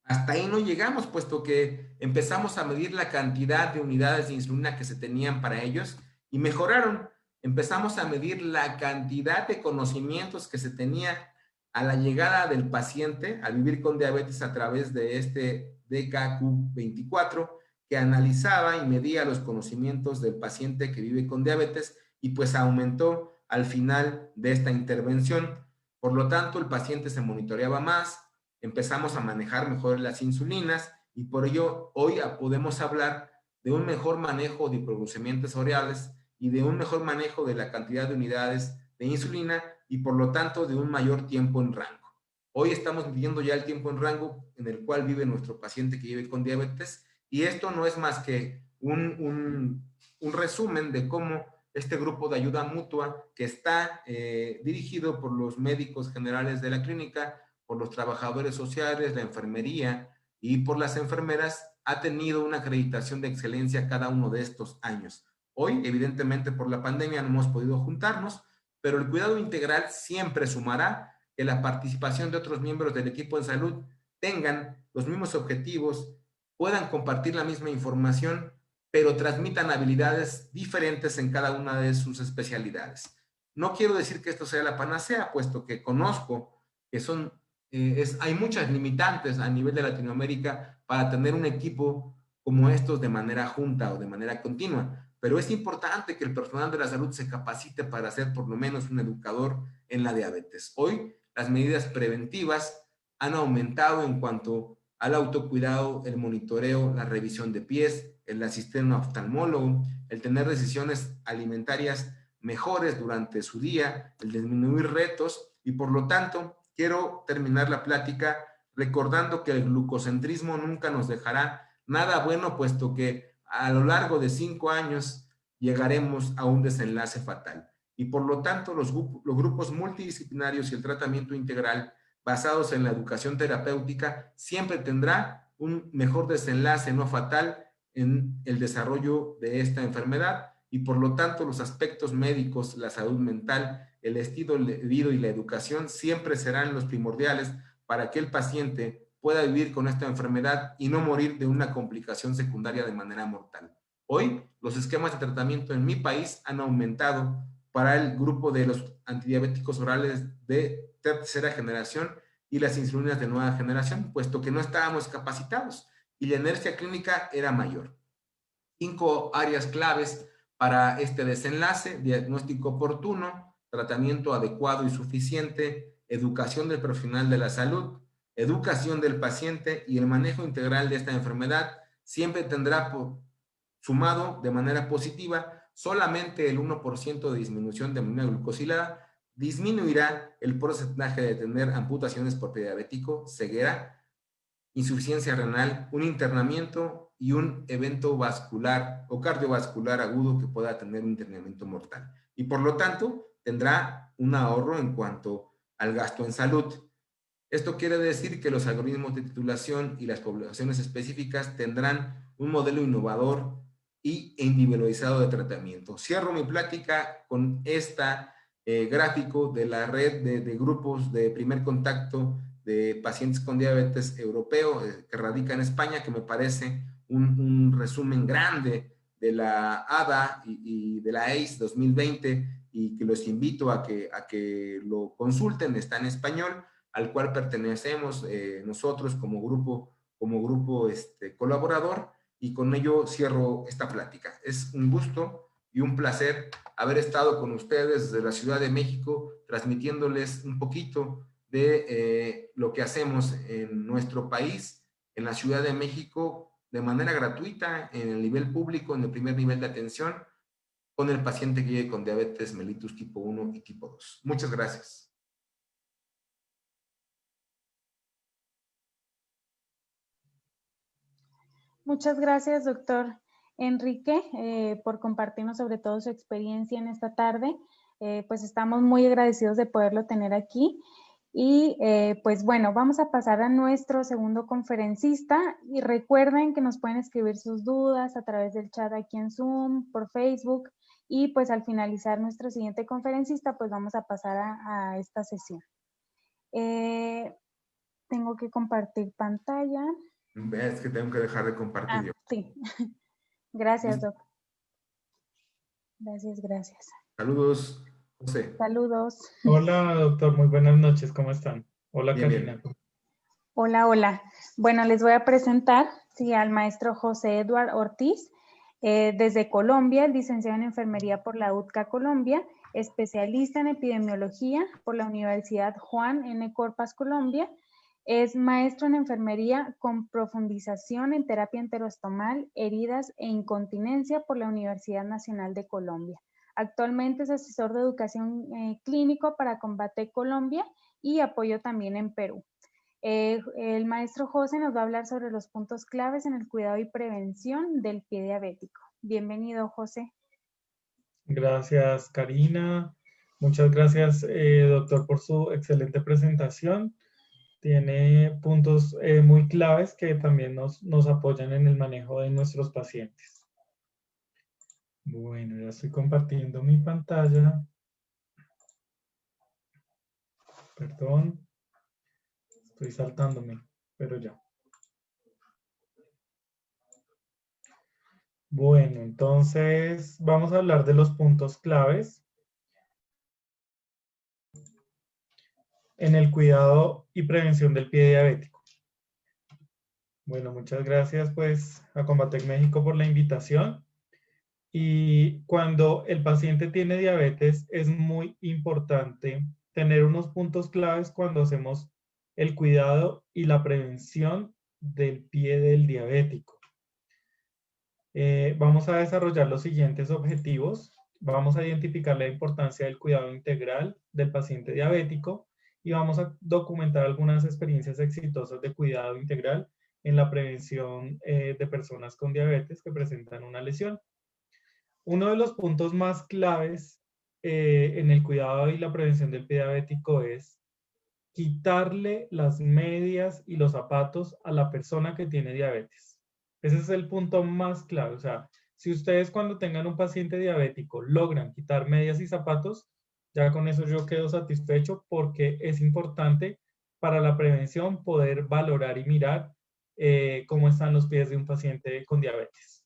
Speaker 2: hasta ahí no llegamos, puesto que empezamos a medir la cantidad de unidades de insulina que se tenían para ellos y mejoraron. Empezamos a medir la cantidad de conocimientos que se tenía a la llegada del paciente al vivir con diabetes a través de este DKQ24, que analizaba y medía los conocimientos del paciente que vive con diabetes, y pues aumentó al final de esta intervención. Por lo tanto, el paciente se monitoreaba más, empezamos a manejar mejor las insulinas, y por ello hoy podemos hablar de un mejor manejo de hiperglucemiantes orales y de un mejor manejo de la cantidad de unidades de insulina, y por lo tanto de un mayor tiempo en rango. Hoy estamos viviendo ya el tiempo en rango en el cual vive nuestro paciente que vive con diabetes, y esto no es más que un resumen de cómo este grupo de ayuda mutua, que está dirigido por los médicos generales de la clínica, por los trabajadores sociales, la enfermería y por las enfermeras, ha tenido una acreditación de excelencia cada uno de estos años. Hoy, evidentemente, por la pandemia no hemos podido juntarnos, pero el cuidado integral siempre sumará que la participación de otros miembros del equipo de salud tengan los mismos objetivos, puedan compartir la misma información, pero transmitan habilidades diferentes en cada una de sus especialidades. No quiero decir que esto sea la panacea, puesto que conozco que hay muchas limitantes a nivel de Latinoamérica para tener un equipo como estos de manera junta o de manera continua, pero es importante que el personal de la salud se capacite para ser por lo menos un educador en la diabetes. Hoy las medidas preventivas han aumentado en cuanto al autocuidado, el monitoreo, la revisión de pies, el asistir a un oftalmólogo, el tener decisiones alimentarias mejores durante su día, el disminuir retos, y por lo tanto quiero terminar la plática recordando que el glucocentrismo nunca nos dejará nada bueno, puesto que a lo largo de 5 años llegaremos a un desenlace fatal. Y por lo tanto, los grupos multidisciplinarios y el tratamiento integral basados en la educación terapéutica siempre tendrá un mejor desenlace no fatal en el desarrollo de esta enfermedad, y por lo tanto los aspectos médicos, la salud mental, el estilo de vida y la educación siempre serán los primordiales para que el paciente pueda vivir con esta enfermedad y no morir de una complicación secundaria de manera mortal. Hoy, los esquemas de tratamiento en mi país han aumentado para el grupo de los antidiabéticos orales de tercera generación y las insulinas de nueva generación, puesto que no estábamos capacitados y la inercia clínica era mayor. 5 áreas claves para este desenlace: diagnóstico oportuno, tratamiento adecuado y suficiente, educación del profesional de la salud, educación del paciente, y el manejo integral de esta enfermedad siempre tendrá sumado de manera positiva solamente el 1% de disminución de anemia glucosilada. Disminuirá el porcentaje de tener amputaciones por prediabético, ceguera, insuficiencia renal, un internamiento y un evento vascular o cardiovascular agudo que pueda tener un internamiento mortal. Y por lo tanto, tendrá un ahorro en cuanto al gasto en salud. Esto quiere decir que los algoritmos de titulación y las poblaciones específicas tendrán un modelo innovador e individualizado de tratamiento. Cierro mi plática con esta gráfico de la red de grupos de primer contacto de pacientes con diabetes europeo que radica en España, que me parece un resumen grande de la ADA y de la ACE 2020 y que los invito a que lo consulten, está en español, al cual pertenecemos nosotros como grupo colaborador, y con ello cierro esta plática. Es un gusto y un placer haber estado con ustedes desde la Ciudad de México, transmitiéndoles un poquito de lo que hacemos en nuestro país, en la Ciudad de México, de manera gratuita, en el nivel público, en el primer nivel de atención, con el paciente que llegue con diabetes mellitus tipo 1 y tipo 2. Muchas gracias.
Speaker 1: Muchas gracias, doctor Enrique, por compartirnos sobre todo su experiencia en esta tarde. Pues estamos muy agradecidos de poderlo tener aquí. Y pues bueno, vamos a pasar a nuestro segundo conferencista y recuerden que nos pueden escribir sus dudas a través del chat aquí en Zoom, por Facebook, y pues al finalizar nuestro siguiente conferencista pues vamos a pasar a esta sesión. Tengo que compartir pantalla.
Speaker 2: Es que tengo que dejar de compartir yo.
Speaker 1: Sí. Gracias, Doc. Gracias.
Speaker 2: Saludos, José.
Speaker 1: Saludos.
Speaker 3: Hola, doctor. Muy buenas noches. ¿Cómo están? Hola,
Speaker 2: bien,
Speaker 3: Karina.
Speaker 2: bien.
Speaker 1: Hola. Bueno, les voy a presentar al maestro José Eduardo Ortiz, desde Colombia, licenciado en Enfermería por la UTCA Colombia, especialista en epidemiología por la Universidad Juan N. Corpas Colombia. Es maestro en enfermería con profundización en terapia enterostomal, heridas e incontinencia por la Universidad Nacional de Colombia. Actualmente es asesor de educación clínico para Combate Colombia y apoyo también en Perú. El maestro José nos va a hablar sobre los puntos claves en el cuidado y prevención del pie diabético. Bienvenido, José.
Speaker 3: Gracias, Karina. Muchas gracias, doctor, por su excelente presentación. Tiene puntos muy claves que también nos apoyan en el manejo de nuestros pacientes. Bueno, ya estoy compartiendo mi pantalla. Perdón. Estoy saltándome, pero ya. Bueno, entonces vamos a hablar de los puntos claves en el cuidado y prevención del pie diabético. Bueno, muchas gracias pues a Combatec México por la invitación. Y cuando el paciente tiene diabetes es muy importante tener unos puntos claves cuando hacemos el cuidado y la prevención del pie del diabético. Vamos a desarrollar los siguientes objetivos. Vamos a identificar la importancia del cuidado integral del paciente diabético y vamos a documentar algunas experiencias exitosas de cuidado integral en la prevención de personas con diabetes que presentan una lesión. Uno de los puntos más claves en el cuidado y la prevención del pie diabético es quitarle las medias y los zapatos a la persona que tiene diabetes. Ese es el punto más clave. O sea, si ustedes cuando tengan un paciente diabético logran quitar medias y zapatos, ya con eso yo quedo satisfecho porque es importante para la prevención poder valorar y mirar cómo están los pies de un paciente con diabetes.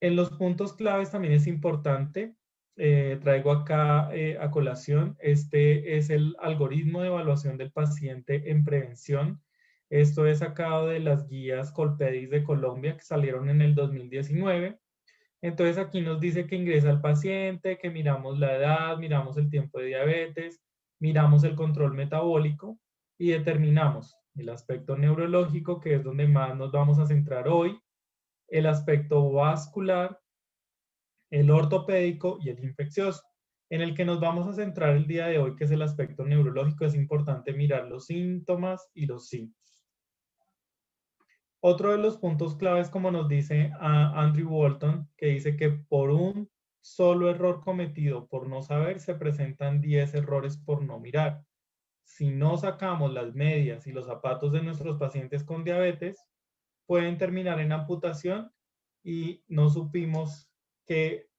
Speaker 3: En los puntos claves también es importante, traigo acá a colación, este es el algoritmo de evaluación del paciente en prevención. Esto es sacado de las guías Colpedis de Colombia que salieron en el 2019. Entonces aquí nos dice que ingresa el paciente, que miramos la edad, miramos el tiempo de diabetes, miramos el control metabólico y determinamos el aspecto neurológico, que es donde más nos vamos a centrar hoy, el aspecto vascular, el ortopédico y el infeccioso. En el que nos vamos a centrar el día de hoy, que es el aspecto neurológico, es importante mirar los síntomas y los signos. Otro de los puntos claves, como nos dice Andrew Walton, que dice que por un solo error cometido por no saber, se presentan 10 errores por no mirar. Si no sacamos las medias y los zapatos de nuestros pacientes con diabetes, pueden terminar en amputación y no supimos que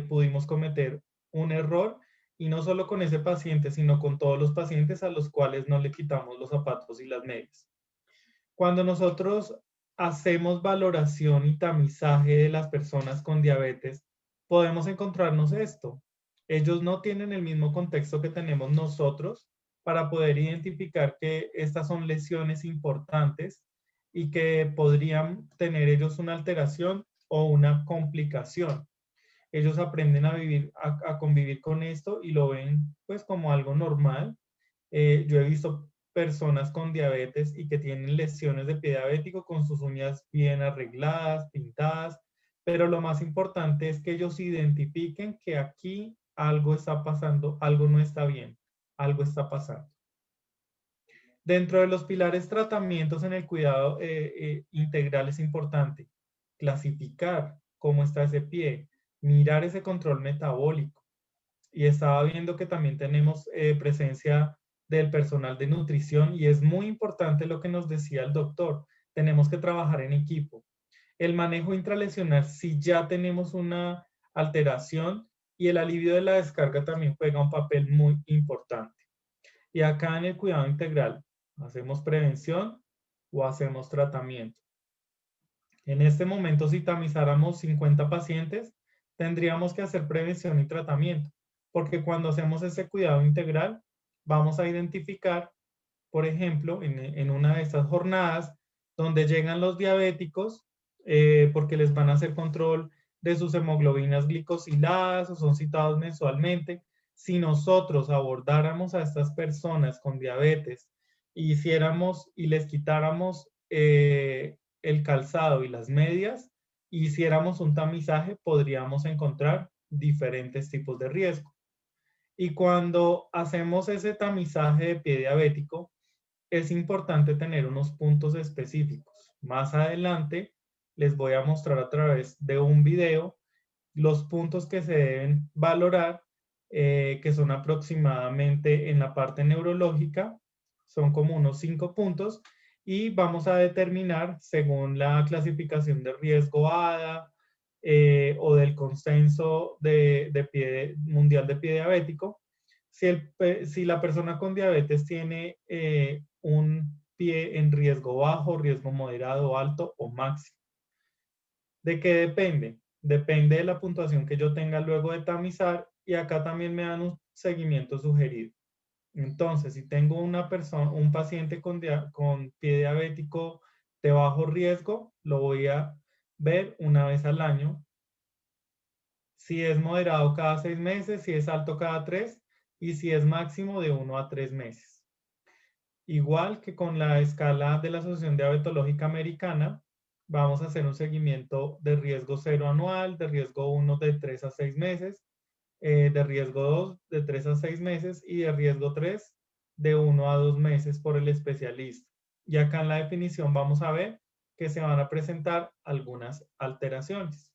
Speaker 3: pudimos cometer un error, y no solo con ese paciente, sino con todos los pacientes a los cuales no le quitamos los zapatos y las medias. Cuando nosotros hacemos valoración y tamizaje de las personas con diabetes, podemos encontrarnos esto. Ellos no tienen el mismo contexto que tenemos nosotros para poder identificar que estas son lesiones importantes y que podrían tener ellos una alteración o una complicación. Ellos aprenden a vivir, a convivir con esto y lo ven pues como algo normal. Yo he visto personas con diabetes y que tienen lesiones de pie diabético con sus uñas bien arregladas, pintadas, pero lo más importante es que ellos identifiquen que aquí algo está pasando, algo no está bien, algo está pasando. Dentro de los pilares tratamientos en el cuidado integral es importante clasificar cómo está ese pie, mirar ese control metabólico. Y estaba viendo que también tenemos presencia del personal de nutrición, y es muy importante lo que nos decía el doctor. Tenemos que trabajar en equipo. El manejo intralesional, si ya tenemos una alteración, y el alivio de la descarga también juega un papel muy importante. Y acá en el cuidado integral, ¿hacemos prevención o hacemos tratamiento? En este momento, si tamizáramos 50 pacientes, tendríamos que hacer prevención y tratamiento, porque cuando hacemos ese cuidado integral, vamos a identificar, por ejemplo, en una de estas jornadas, donde llegan los diabéticos, porque les van a hacer control de sus hemoglobinas glicosiladas o son citados mensualmente. Si nosotros abordáramos a estas personas con diabetes y hiciéramos y les quitáramos el calzado y las medias, hiciéramos un tamizaje, podríamos encontrar diferentes tipos de riesgo. Y cuando hacemos ese tamizaje de pie diabético, es importante tener unos puntos específicos. Más adelante les voy a mostrar a través de un video los puntos que se deben valorar, que son aproximadamente en la parte neurológica, son como unos 5 puntos, y vamos a determinar, según la clasificación de riesgo ADA o del consenso mundial de pie diabético, si la persona con diabetes tiene un pie en riesgo bajo, riesgo moderado, alto o máximo. ¿De qué depende? Depende de la puntuación que yo tenga luego de tamizar, y acá también me dan un seguimiento sugerido. Entonces, si tengo un paciente con pie diabético de bajo riesgo, lo voy a ver una vez al año. Si es moderado, cada 6 meses, si es alto, cada 3, y si es máximo, de 1 a 3 meses. Igual que con la escala de la Asociación Diabetológica Americana, vamos a hacer un seguimiento de riesgo 0 anual, de riesgo 1 de 3 a 6 meses, de riesgo 2 de 3 a 6 meses y de riesgo 3 de 1 a 2 meses por el especialista. Y acá en la definición vamos a ver que se van a presentar algunas alteraciones.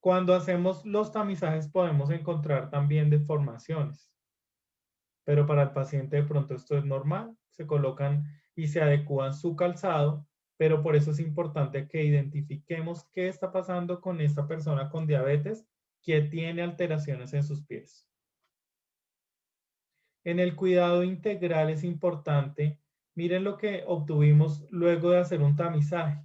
Speaker 3: Cuando hacemos los tamizajes podemos encontrar también deformaciones, pero para el paciente de pronto esto es normal, se colocan y se adecúan su calzado, pero por eso es importante que identifiquemos qué está pasando con esta persona con diabetes que tiene alteraciones en sus pies. En el cuidado integral es importante, miren lo que obtuvimos luego de hacer un tamizaje.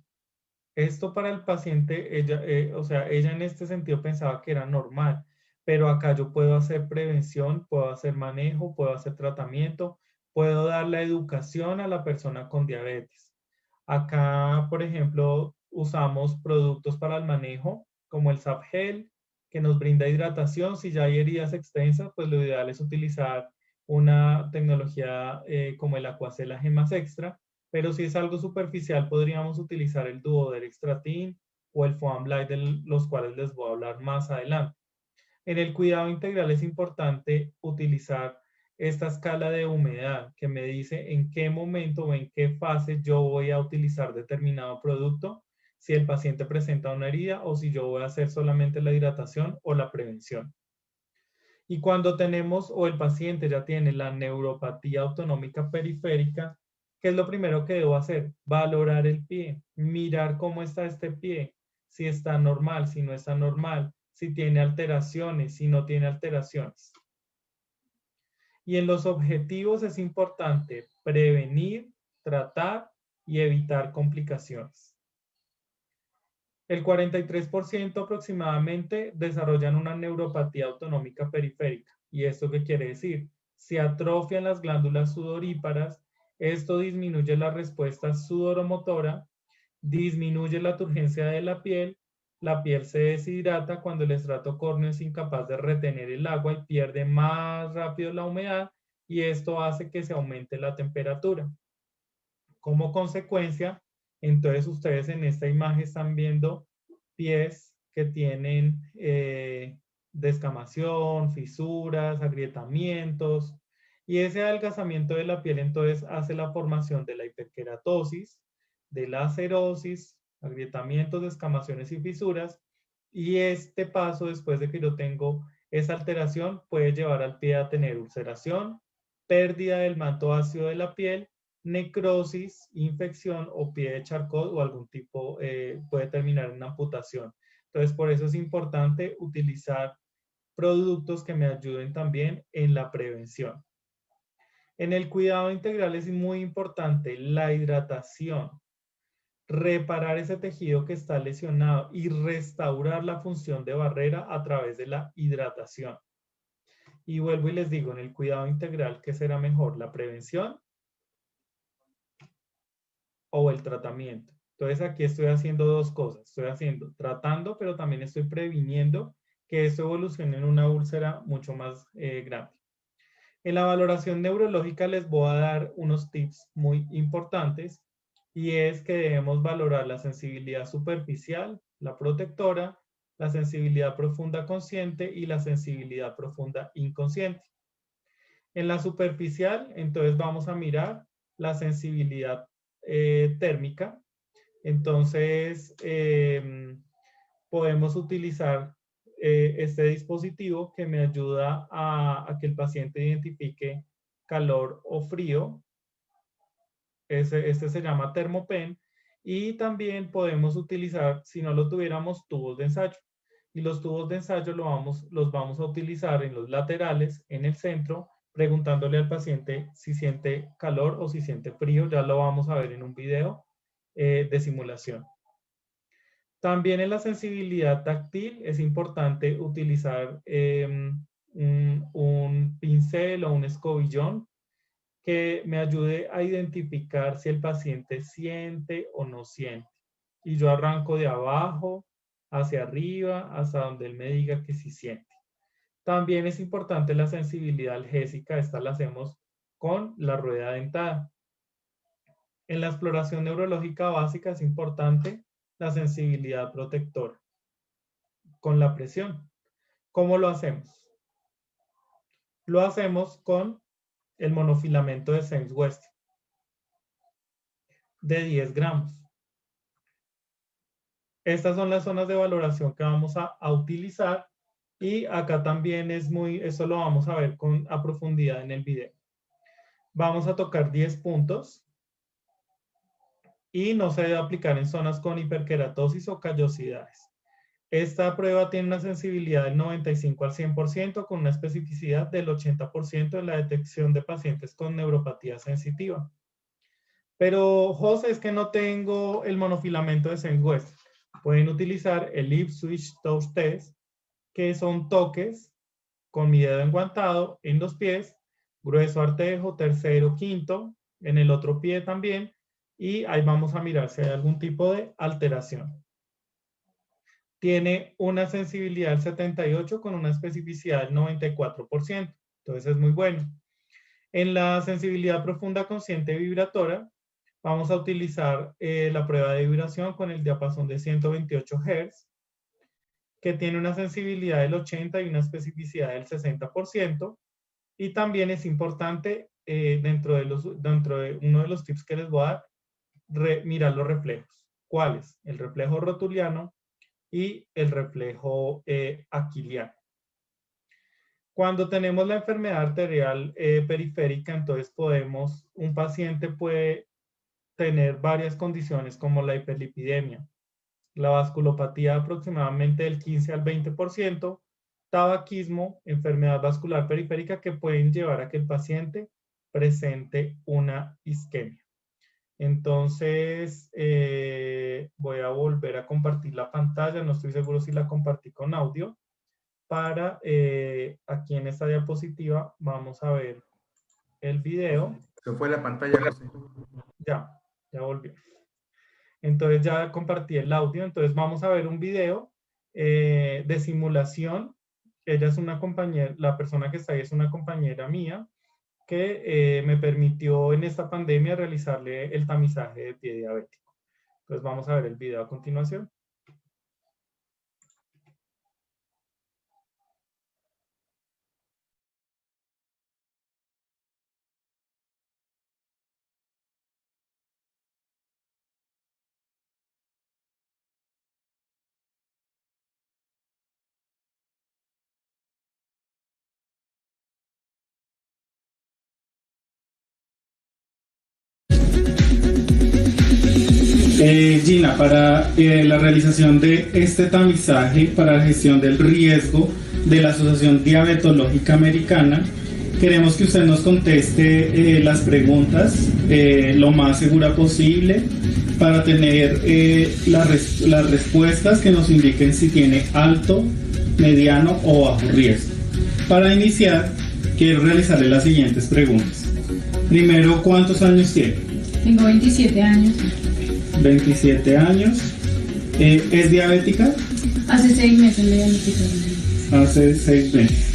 Speaker 3: Esto para el paciente, ella en este sentido pensaba que era normal, pero acá yo puedo hacer prevención, puedo hacer manejo, puedo hacer tratamiento, puedo dar la educación a la persona con diabetes. Acá, por ejemplo, usamos productos para el manejo, como el Sapgel, que nos brinda hidratación. Si ya hay heridas extensas, pues lo ideal es utilizar una tecnología como el Aquacel Gemas Extra, pero si es algo superficial, podríamos utilizar el Duodextratin o el Foam Light, de los cuales les voy a hablar más adelante. En el cuidado integral es importante utilizar esta escala de humedad que me dice en qué momento o en qué fase yo voy a utilizar determinado producto, si el paciente presenta una herida o si yo voy a hacer solamente la hidratación o la prevención. Y cuando tenemos o el paciente ya tiene la neuropatía autonómica periférica, ¿qué es lo primero que debo hacer? Valorar el pie, mirar cómo está este pie, si está normal, si no está normal, si tiene alteraciones, si no tiene alteraciones. Y en los objetivos es importante prevenir, tratar y evitar complicaciones. El 43% aproximadamente desarrollan una neuropatía autonómica periférica. ¿Y esto qué quiere decir? Se atrofian las glándulas sudoríparas, esto disminuye la respuesta sudoromotora, disminuye la turgencia de la piel se deshidrata cuando el estrato córneo es incapaz de retener el agua y pierde más rápido la humedad y esto hace que se aumente la temperatura. Como consecuencia, entonces ustedes en esta imagen están viendo pies que tienen descamación, fisuras, agrietamientos, y ese adelgazamiento de la piel entonces hace la formación de la hiperkeratosis, de la acerosis, agrietamientos, descamaciones y fisuras, y este paso después de que yo tengo esa alteración puede llevar al pie a tener ulceración, pérdida del manto ácido de la piel, necrosis, infección o pie de Charcot o algún tipo, puede terminar en una amputación. Entonces, por eso es importante utilizar productos que me ayuden también en la prevención. En el cuidado integral es muy importante la hidratación, reparar ese tejido que está lesionado y restaurar la función de barrera a través de la hidratación. Y vuelvo y les digo, en el cuidado integral, ¿qué será mejor? ¿La prevención o el tratamiento? Entonces aquí estoy haciendo dos cosas. Estoy tratando, pero también estoy previniendo que esto evolucione en una úlcera mucho más grande. En la valoración neurológica les voy a dar unos tips muy importantes y es que debemos valorar la sensibilidad superficial, la protectora, la sensibilidad profunda consciente y la sensibilidad profunda inconsciente. En la superficial, entonces vamos a mirar la sensibilidad térmica. Entonces, podemos utilizar este dispositivo que me ayuda a que el paciente identifique calor o frío. Este se llama Thermopen. Y también podemos utilizar, si no lo tuviéramos, tubos de ensayo. Y los tubos de ensayo los vamos a utilizar en los laterales, en el centro, preguntándole al paciente si siente calor o si siente frío. Ya lo vamos a ver en un video de simulación. También en la sensibilidad táctil es importante utilizar un pincel o un escobillón que me ayude a identificar si el paciente siente o no siente. Y yo arranco de abajo hacia arriba hasta donde él me diga que sí siente. También es importante la sensibilidad algésica. Esta la hacemos con la rueda dentada. En la exploración neurológica básica es importante la sensibilidad protectora con la presión. ¿Cómo lo hacemos? Lo hacemos con el monofilamento de Sainz-West de 10 gramos. Estas son las zonas de valoración que vamos a utilizar y acá también eso lo vamos a ver a profundidad en el video. Vamos a tocar 10 puntos y no se debe aplicar en zonas con hiperkeratosis o callosidades. Esta prueba tiene una sensibilidad del 95 al 100% con una especificidad del 80% en la detección de pacientes con neuropatía sensitiva. Pero, José, es que no tengo el monofilamento de Sainz-West. Pueden utilizar el Ipswich Touch Test, que son toques con mi dedo enguantado en los pies, grueso artejo, tercero, quinto, en el otro pie también, y ahí vamos a mirar si hay algún tipo de alteración. Tiene una sensibilidad del 78 con una especificidad del 94%. Entonces es muy bueno. En la sensibilidad profunda consciente vibratoria, vamos a utilizar la prueba de vibración con el diapasón de 128 Hz, que tiene una sensibilidad del 80 y una especificidad del 60%. Y también es importante, dentro de uno de los tips que les voy a dar, mirar los reflejos. ¿Cuáles? El reflejo rotuliano y el reflejo aquiliano. Cuando tenemos la enfermedad arterial periférica, entonces un paciente puede tener varias condiciones como la hiperlipidemia, la vasculopatía aproximadamente del 15 al 20%, tabaquismo, enfermedad vascular periférica que pueden llevar a que el paciente presente una isquemia. Entonces, voy a volver a compartir la pantalla, no estoy seguro si la compartí con audio, para aquí en esta diapositiva vamos a ver el video.
Speaker 2: Se fue la pantalla, José.
Speaker 3: Ya volvió. Entonces ya compartí el audio, entonces vamos a ver un video de simulación. Ella es una compañera, la persona que está ahí es una compañera mía que me permitió en esta pandemia realizarle el tamizaje de pie diabético. Entonces vamos a ver el video a continuación.
Speaker 4: Gina, para la realización de este tamizaje para la gestión del riesgo de la Asociación Diabetológica Americana, queremos que usted nos conteste las preguntas lo más segura posible para tener las respuestas que nos indiquen si tiene alto, mediano o bajo riesgo. Para iniciar, quiero realizarle las siguientes preguntas. Primero, ¿cuántos años tiene?
Speaker 5: Tengo 27 años.
Speaker 4: 27 años. ¿Es diabética?
Speaker 5: Hace 6 meses me diagnosticaron.
Speaker 4: Hace 6 meses.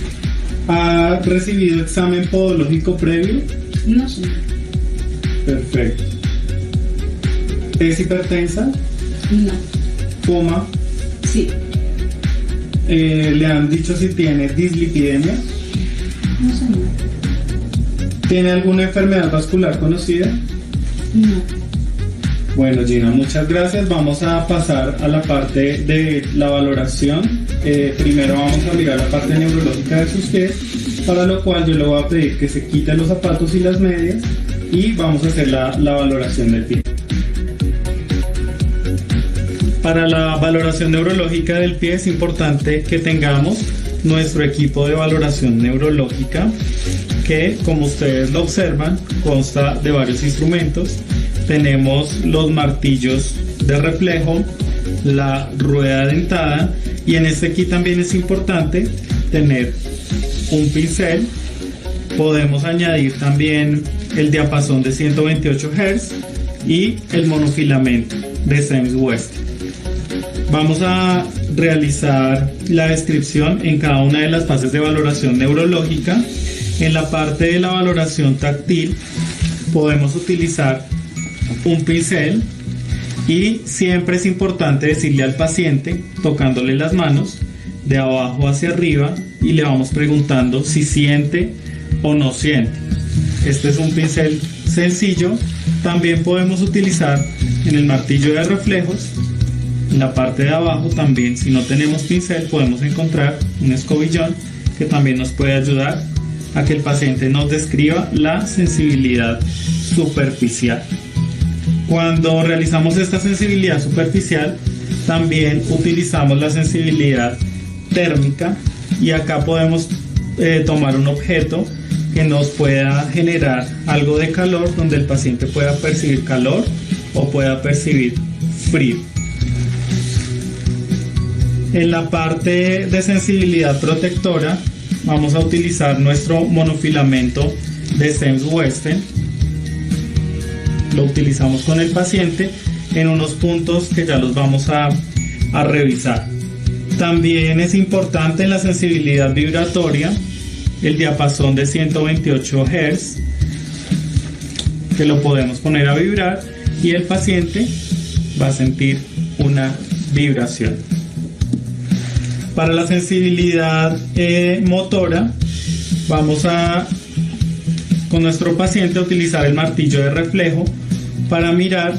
Speaker 4: ¿Ha recibido examen podológico previo?
Speaker 5: No sé.
Speaker 4: Perfecto. ¿Es hipertensa?
Speaker 5: No.
Speaker 4: ¿Fuma?
Speaker 5: Sí.
Speaker 4: ¿Le han dicho si tiene dislipidemia?
Speaker 5: No sé nada.
Speaker 4: ¿Tiene alguna enfermedad vascular conocida?
Speaker 5: No.
Speaker 4: Bueno, Gina, muchas gracias. Vamos a pasar a la parte de la valoración. Primero vamos a mirar la parte neurológica de sus pies, para lo cual yo le voy a pedir que se quite los zapatos y las medias y vamos a hacer la valoración del pie. Para la valoración neurológica del pie es importante que tengamos nuestro equipo de valoración neurológica que, como ustedes lo observan, consta de varios instrumentos. Tenemos los martillos de reflejo, la rueda dentada y en este aquí también es importante tener un pincel. Podemos añadir también el diapasón de 128 Hz y el monofilamento de Sims West. Vamos a realizar la descripción en cada una de las fases de valoración neurológica. En la parte de la valoración táctil podemos utilizar un pincel y siempre es importante decirle al paciente, tocándole las manos de abajo hacia arriba y le vamos preguntando si siente o no siente. Este es un pincel sencillo. También podemos utilizar en el martillo de reflejos, en la parte de abajo también, si no tenemos pincel, podemos encontrar un escobillón que también nos puede ayudar a que el paciente nos describa la sensibilidad superficial. Cuando realizamos esta sensibilidad superficial, también utilizamos la sensibilidad térmica y acá podemos tomar un objeto que nos pueda generar algo de calor, donde el paciente pueda percibir calor o pueda percibir frío. En la parte de sensibilidad protectora vamos a utilizar nuestro monofilamento de Sims Weston. Lo utilizamos con el paciente en unos puntos que ya los vamos a revisar. También es importante en la sensibilidad vibratoria el diapasón de 128 Hz, que lo podemos poner a vibrar y el paciente va a sentir una vibración. Para la sensibilidad motora vamos a, con nuestro paciente, a utilizar el martillo de reflejo para mirar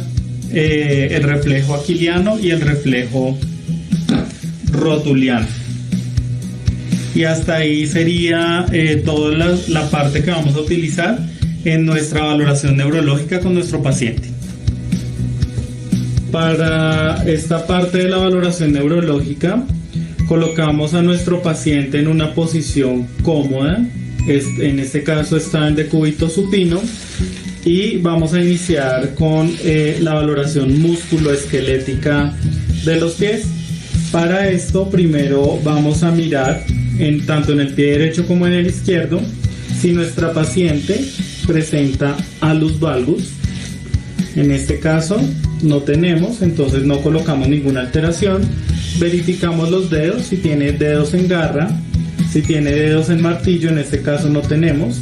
Speaker 4: el reflejo aquiliano y el reflejo rotuliano. Y hasta ahí sería toda la parte que vamos a utilizar en nuestra valoración neurológica con nuestro paciente. Para esta parte de la valoración neurológica, colocamos a nuestro paciente en una posición cómoda. En este caso está en decúbito supino, y vamos a iniciar con la valoración musculoesquelética de los pies. Para esto, primero vamos a mirar tanto en el pie derecho como en el izquierdo si nuestra paciente presenta alus valgus. En este caso no tenemos, entonces no colocamos ninguna alteración. Verificamos los dedos, si tiene dedos en garra, si tiene dedos en martillo, en este caso no tenemos.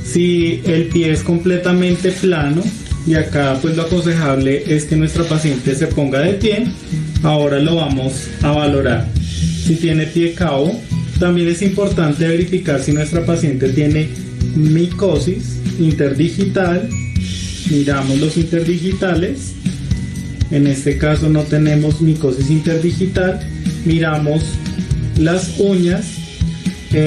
Speaker 4: Si el pie es completamente plano, y acá pues lo aconsejable es que nuestra paciente se ponga de pie, ahora lo vamos a valorar. Si tiene pie cabo, también es importante verificar si nuestra paciente tiene micosis interdigital. Miramos los interdigitales, en este caso no tenemos micosis interdigital. Miramos las uñas.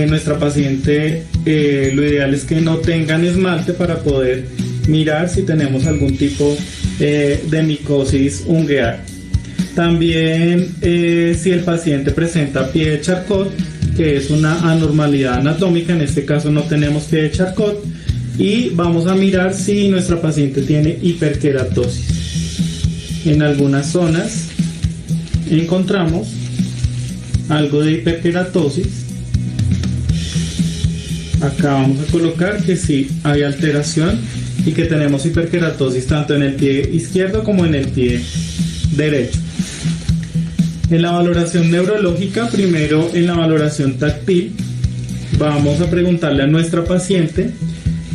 Speaker 4: Nuestra paciente, lo ideal es que no tengan esmalte para poder mirar si tenemos algún tipo de micosis ungueal. También si el paciente presenta pie de Charcot, que es una anormalidad anatómica, en este caso no tenemos pie de Charcot, y vamos a mirar si nuestra paciente tiene hiperkeratosis. En algunas zonas encontramos algo de hiperkeratosis. Acá vamos a colocar que sí hay alteración y que tenemos hiperkeratosis tanto en el pie izquierdo como en el pie derecho. En la valoración neurológica, primero en la valoración táctil, vamos a preguntarle a nuestra paciente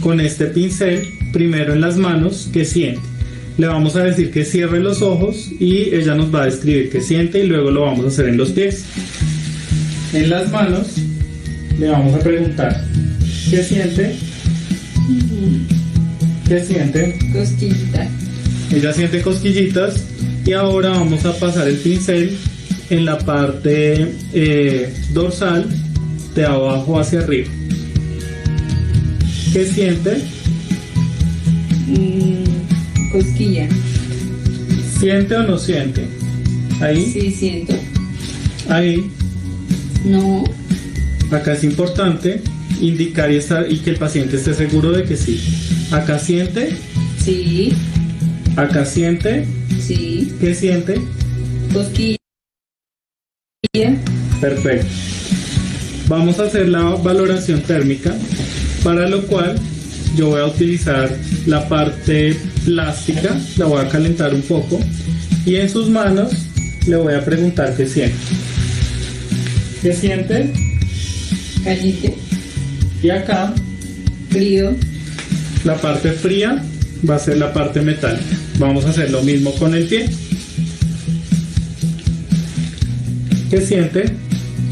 Speaker 4: con este pincel, primero en las manos, qué siente. Le vamos a decir que cierre los ojos y ella nos va a describir qué siente, y luego lo vamos a hacer en los pies. En las manos le vamos a preguntar qué siente. ¿Qué siente?
Speaker 5: Cosquillita.
Speaker 4: Ella siente cosquillitas, y ahora vamos a pasar el pincel en la parte dorsal de abajo hacia arriba. ¿Qué siente?
Speaker 5: Cosquilla.
Speaker 4: ¿Siente o no siente? Ahí.
Speaker 5: Sí, siento.
Speaker 4: Ahí.
Speaker 5: No.
Speaker 4: Acá es importante indicar y que el paciente esté seguro de que sí. Acá siente.
Speaker 5: Sí.
Speaker 4: Acá siente.
Speaker 5: Sí.
Speaker 4: ¿Qué siente?
Speaker 5: Cosquilla.
Speaker 4: Perfecto. Vamos a hacer la valoración térmica, para lo cual yo voy a utilizar la parte plástica, la voy a calentar un poco, y en sus manos le voy a preguntar qué siente. ¿Qué siente?
Speaker 5: Caliente.
Speaker 4: Y acá,
Speaker 5: Frío.
Speaker 4: la parte fría va a ser la parte metálica. Vamos a hacer lo mismo con el pie. ¿Qué siente?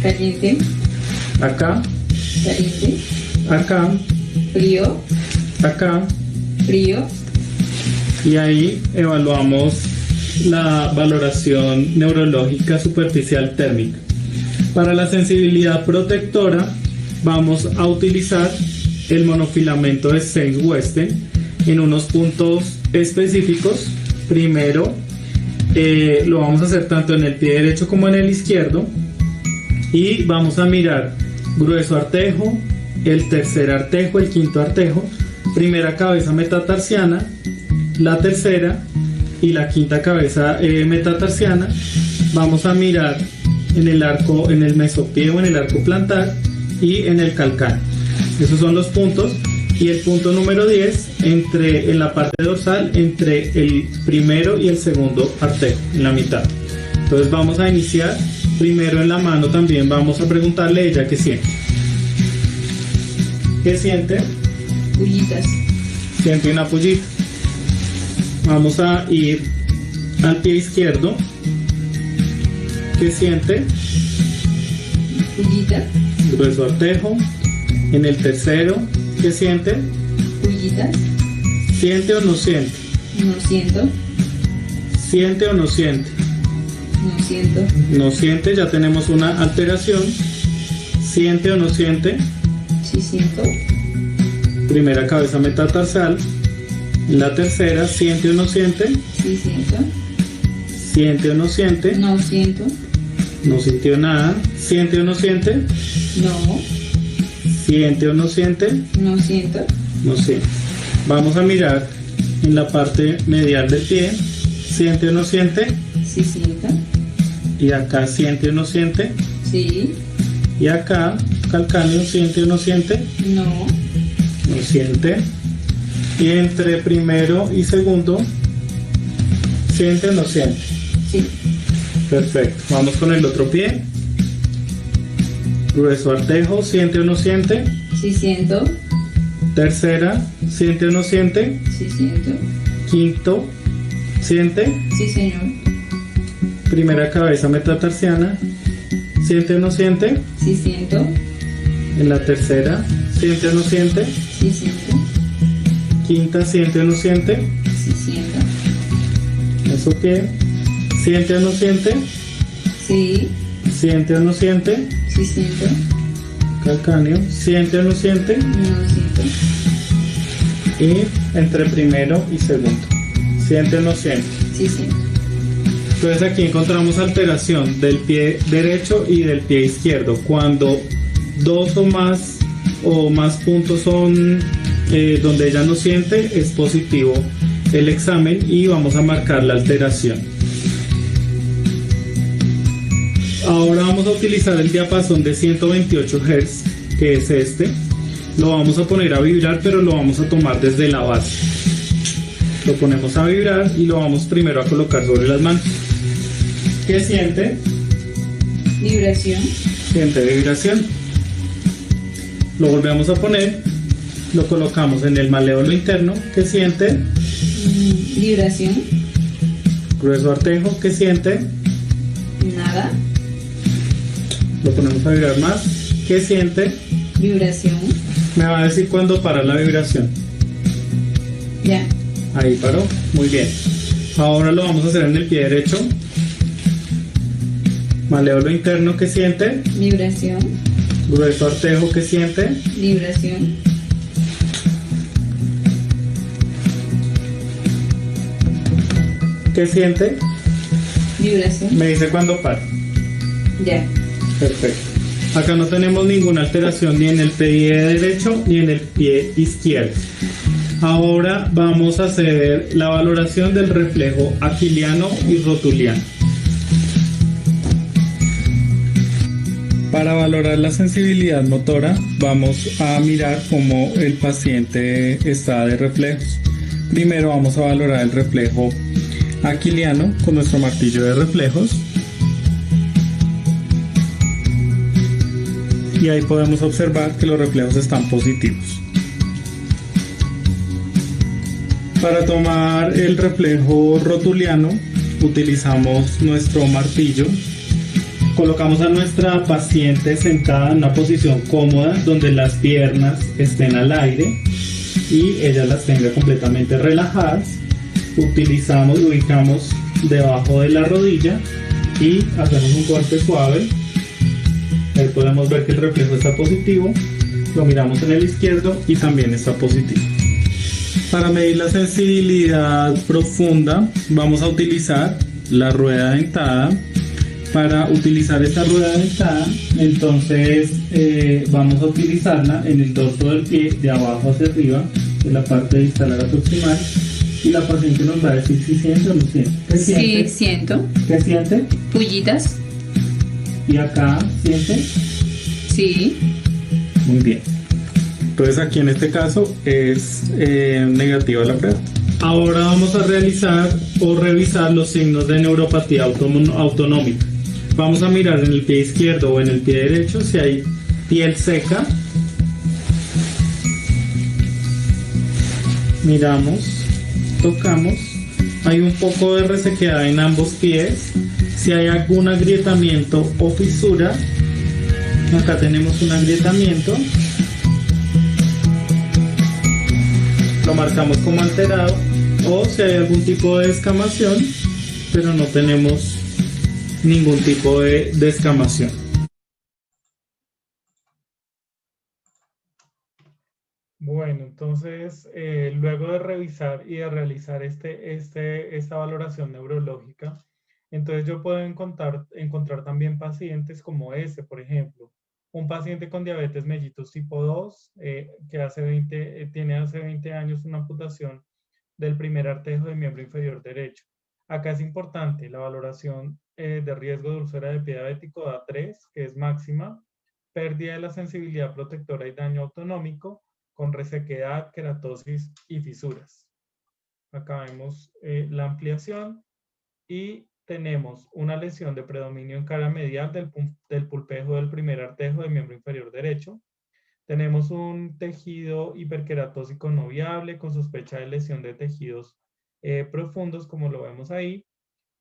Speaker 5: Caliente.
Speaker 4: Acá,
Speaker 5: Caliente.
Speaker 4: acá,
Speaker 5: Frío.
Speaker 4: acá,
Speaker 5: Frío.
Speaker 4: y ahí evaluamos la valoración neurológica superficial térmica. Para la sensibilidad protectora vamos a utilizar el monofilamento de Stein-Westheim en unos puntos específicos. Primero lo vamos a hacer tanto en el pie derecho como en el izquierdo, y vamos a mirar grueso artejo, el tercer artejo, el quinto artejo, primera cabeza metatarsiana, la tercera y la quinta cabeza metatarsiana. Vamos a mirar en el arco, en el mesopié, en el arco plantar y en el calcáneo. Esos son los puntos. Y el punto número 10 en la parte dorsal, entre el primero y el segundo artejo, en la mitad. Entonces vamos a iniciar primero en la mano. También vamos a preguntarle a ella qué siente. ¿Qué siente?
Speaker 5: Pullitas.
Speaker 4: Siente una pullita. Vamos a ir al pie izquierdo. ¿Qué siente?
Speaker 5: Pullita.
Speaker 4: Grueso artejo, En el tercero, ¿qué siente?
Speaker 5: Pullitas.
Speaker 4: ¿Siente o no siente?
Speaker 5: No siento.
Speaker 4: ¿Siente o no siente?
Speaker 5: No siento.
Speaker 4: No siente, ya tenemos una alteración. ¿Siente o no siente?
Speaker 5: Sí siento.
Speaker 4: Primera cabeza metatarsal. La tercera, ¿siente o no siente?
Speaker 5: Sí siento.
Speaker 4: ¿Siente o no siente?
Speaker 5: No siento.
Speaker 4: No sintió nada. ¿Siente o no siente?
Speaker 5: No.
Speaker 4: ¿Siente o no siente?
Speaker 5: No siento.
Speaker 4: No siente. Vamos a mirar en la parte medial del pie. ¿Siente o no siente?
Speaker 5: Sí siento.
Speaker 4: Y acá, ¿siente o no siente?
Speaker 5: Sí.
Speaker 4: Y acá, calcáneo, ¿siente o no siente?
Speaker 5: No.
Speaker 4: No siente. Y entre primero y segundo, ¿siente o no siente?
Speaker 5: Sí.
Speaker 4: Perfecto. Vamos con el otro pie. Grueso artejo, ¿siente o no siente?
Speaker 5: Sí siento.
Speaker 4: Tercera, ¿siente o no siente?
Speaker 5: Sí siento.
Speaker 4: Quinto, ¿siente?
Speaker 5: Sí señor.
Speaker 4: Primera cabeza metatarsiana, ¿siente o no siente?
Speaker 5: Sí siento.
Speaker 4: En la tercera, ¿siente o no siente?
Speaker 5: Sí siento.
Speaker 4: Quinta, ¿siente o no siente?
Speaker 5: Sí siento.
Speaker 4: Eso pie. ¿Siente o no siente?
Speaker 5: Sí.
Speaker 4: ¿Siente o no siente?
Speaker 5: Sí siento.
Speaker 4: Calcáneo, ¿siente o no siente?
Speaker 5: No siento.
Speaker 4: Y entre primero y segundo, ¿siente o no siente?
Speaker 5: Sí siento.
Speaker 4: Entonces aquí encontramos alteración del pie derecho y del pie izquierdo. Cuando dos o más puntos son donde ella no siente, es positivo el examen y vamos a marcar la alteración. Ahora vamos a utilizar el diapasón de 128 Hz, que es este. Lo vamos a poner a vibrar, pero lo vamos a tomar desde la base. Lo ponemos a vibrar y lo vamos primero a colocar sobre las manos. ¿Qué siente?
Speaker 5: Vibración.
Speaker 4: Siente vibración. Lo volvemos a poner. Lo colocamos en el maléolo interno. ¿Qué siente?
Speaker 5: Vibración.
Speaker 4: Grueso artejo. ¿Qué siente?
Speaker 5: Nada.
Speaker 4: Lo ponemos a vibrar más. ¿Qué siente?
Speaker 5: Vibración.
Speaker 4: Me va a decir cuándo para la vibración.
Speaker 5: Ya.
Speaker 4: Ahí paró. Muy bien. Ahora lo vamos a hacer en el pie derecho. Maléolo interno. ¿Qué siente?
Speaker 5: Vibración.
Speaker 4: Grueso artejo. ¿Qué siente?
Speaker 5: Vibración.
Speaker 4: ¿Qué siente?
Speaker 5: Vibración.
Speaker 4: Me dice cuándo para.
Speaker 5: Ya.
Speaker 4: Perfecto. Acá no tenemos ninguna alteración ni en el pie derecho ni en el pie izquierdo. Ahora vamos a hacer la valoración del reflejo aquiliano y rotuliano. Para valorar la sensibilidad motora, vamos a mirar cómo el paciente está de reflejos. Primero vamos a valorar el reflejo aquiliano con nuestro martillo de reflejos. Y ahí podemos observar que los reflejos están positivos. Para tomar el reflejo rotuliano utilizamos nuestro martillo. Colocamos a nuestra paciente sentada en una posición cómoda donde las piernas estén al aire y ella las tenga completamente relajadas. Ubicamos debajo de la rodilla y hacemos un corte suave. Ahí podemos ver que el reflejo está positivo. Lo miramos en el izquierdo y también está positivo. Para medir la sensibilidad profunda vamos a utilizar la rueda dentada. Para utilizar esta rueda dentada, entonces vamos a utilizarla en el dorso del pie, de abajo hacia arriba, en la parte distal a la proximal, y la paciente nos va a decir si siente o no siente. ¿Qué siente?
Speaker 5: Sí, siento.
Speaker 4: ¿Qué siente?
Speaker 5: Pullitas.
Speaker 4: Y acá, ¿siente?
Speaker 5: Sí.
Speaker 4: Muy bien. Entonces aquí en este caso es negativa la prueba. Ahora vamos a realizar o revisar los signos de neuropatía autonómica. Vamos a mirar en el pie izquierdo o en el pie derecho si hay piel seca. Miramos, tocamos. Hay un poco de resequedad en ambos pies. Si hay algún agrietamiento o fisura, acá tenemos un agrietamiento. lo marcamos como alterado, o si hay algún tipo de descamación, pero no tenemos ningún tipo de descamación.
Speaker 3: Bueno, entonces, luego de revisar y de realizar esta valoración neurológica, entonces yo puedo encontrar también pacientes como este, por ejemplo, un paciente con diabetes mellitus tipo 2, que tiene hace 20 años una amputación del primer artejo del miembro inferior derecho. Acá es importante la valoración de riesgo de úlcera de pie diabético da 3, que es máxima, pérdida de la sensibilidad protectora y daño autonómico, con resequedad, queratosis y fisuras. Acá vemos la ampliación y tenemos una lesión de predominio en cara medial del pulpejo del primer artejo del miembro inferior derecho. Tenemos un tejido hiperqueratósico no viable con sospecha de lesión de tejidos profundos, como lo vemos ahí.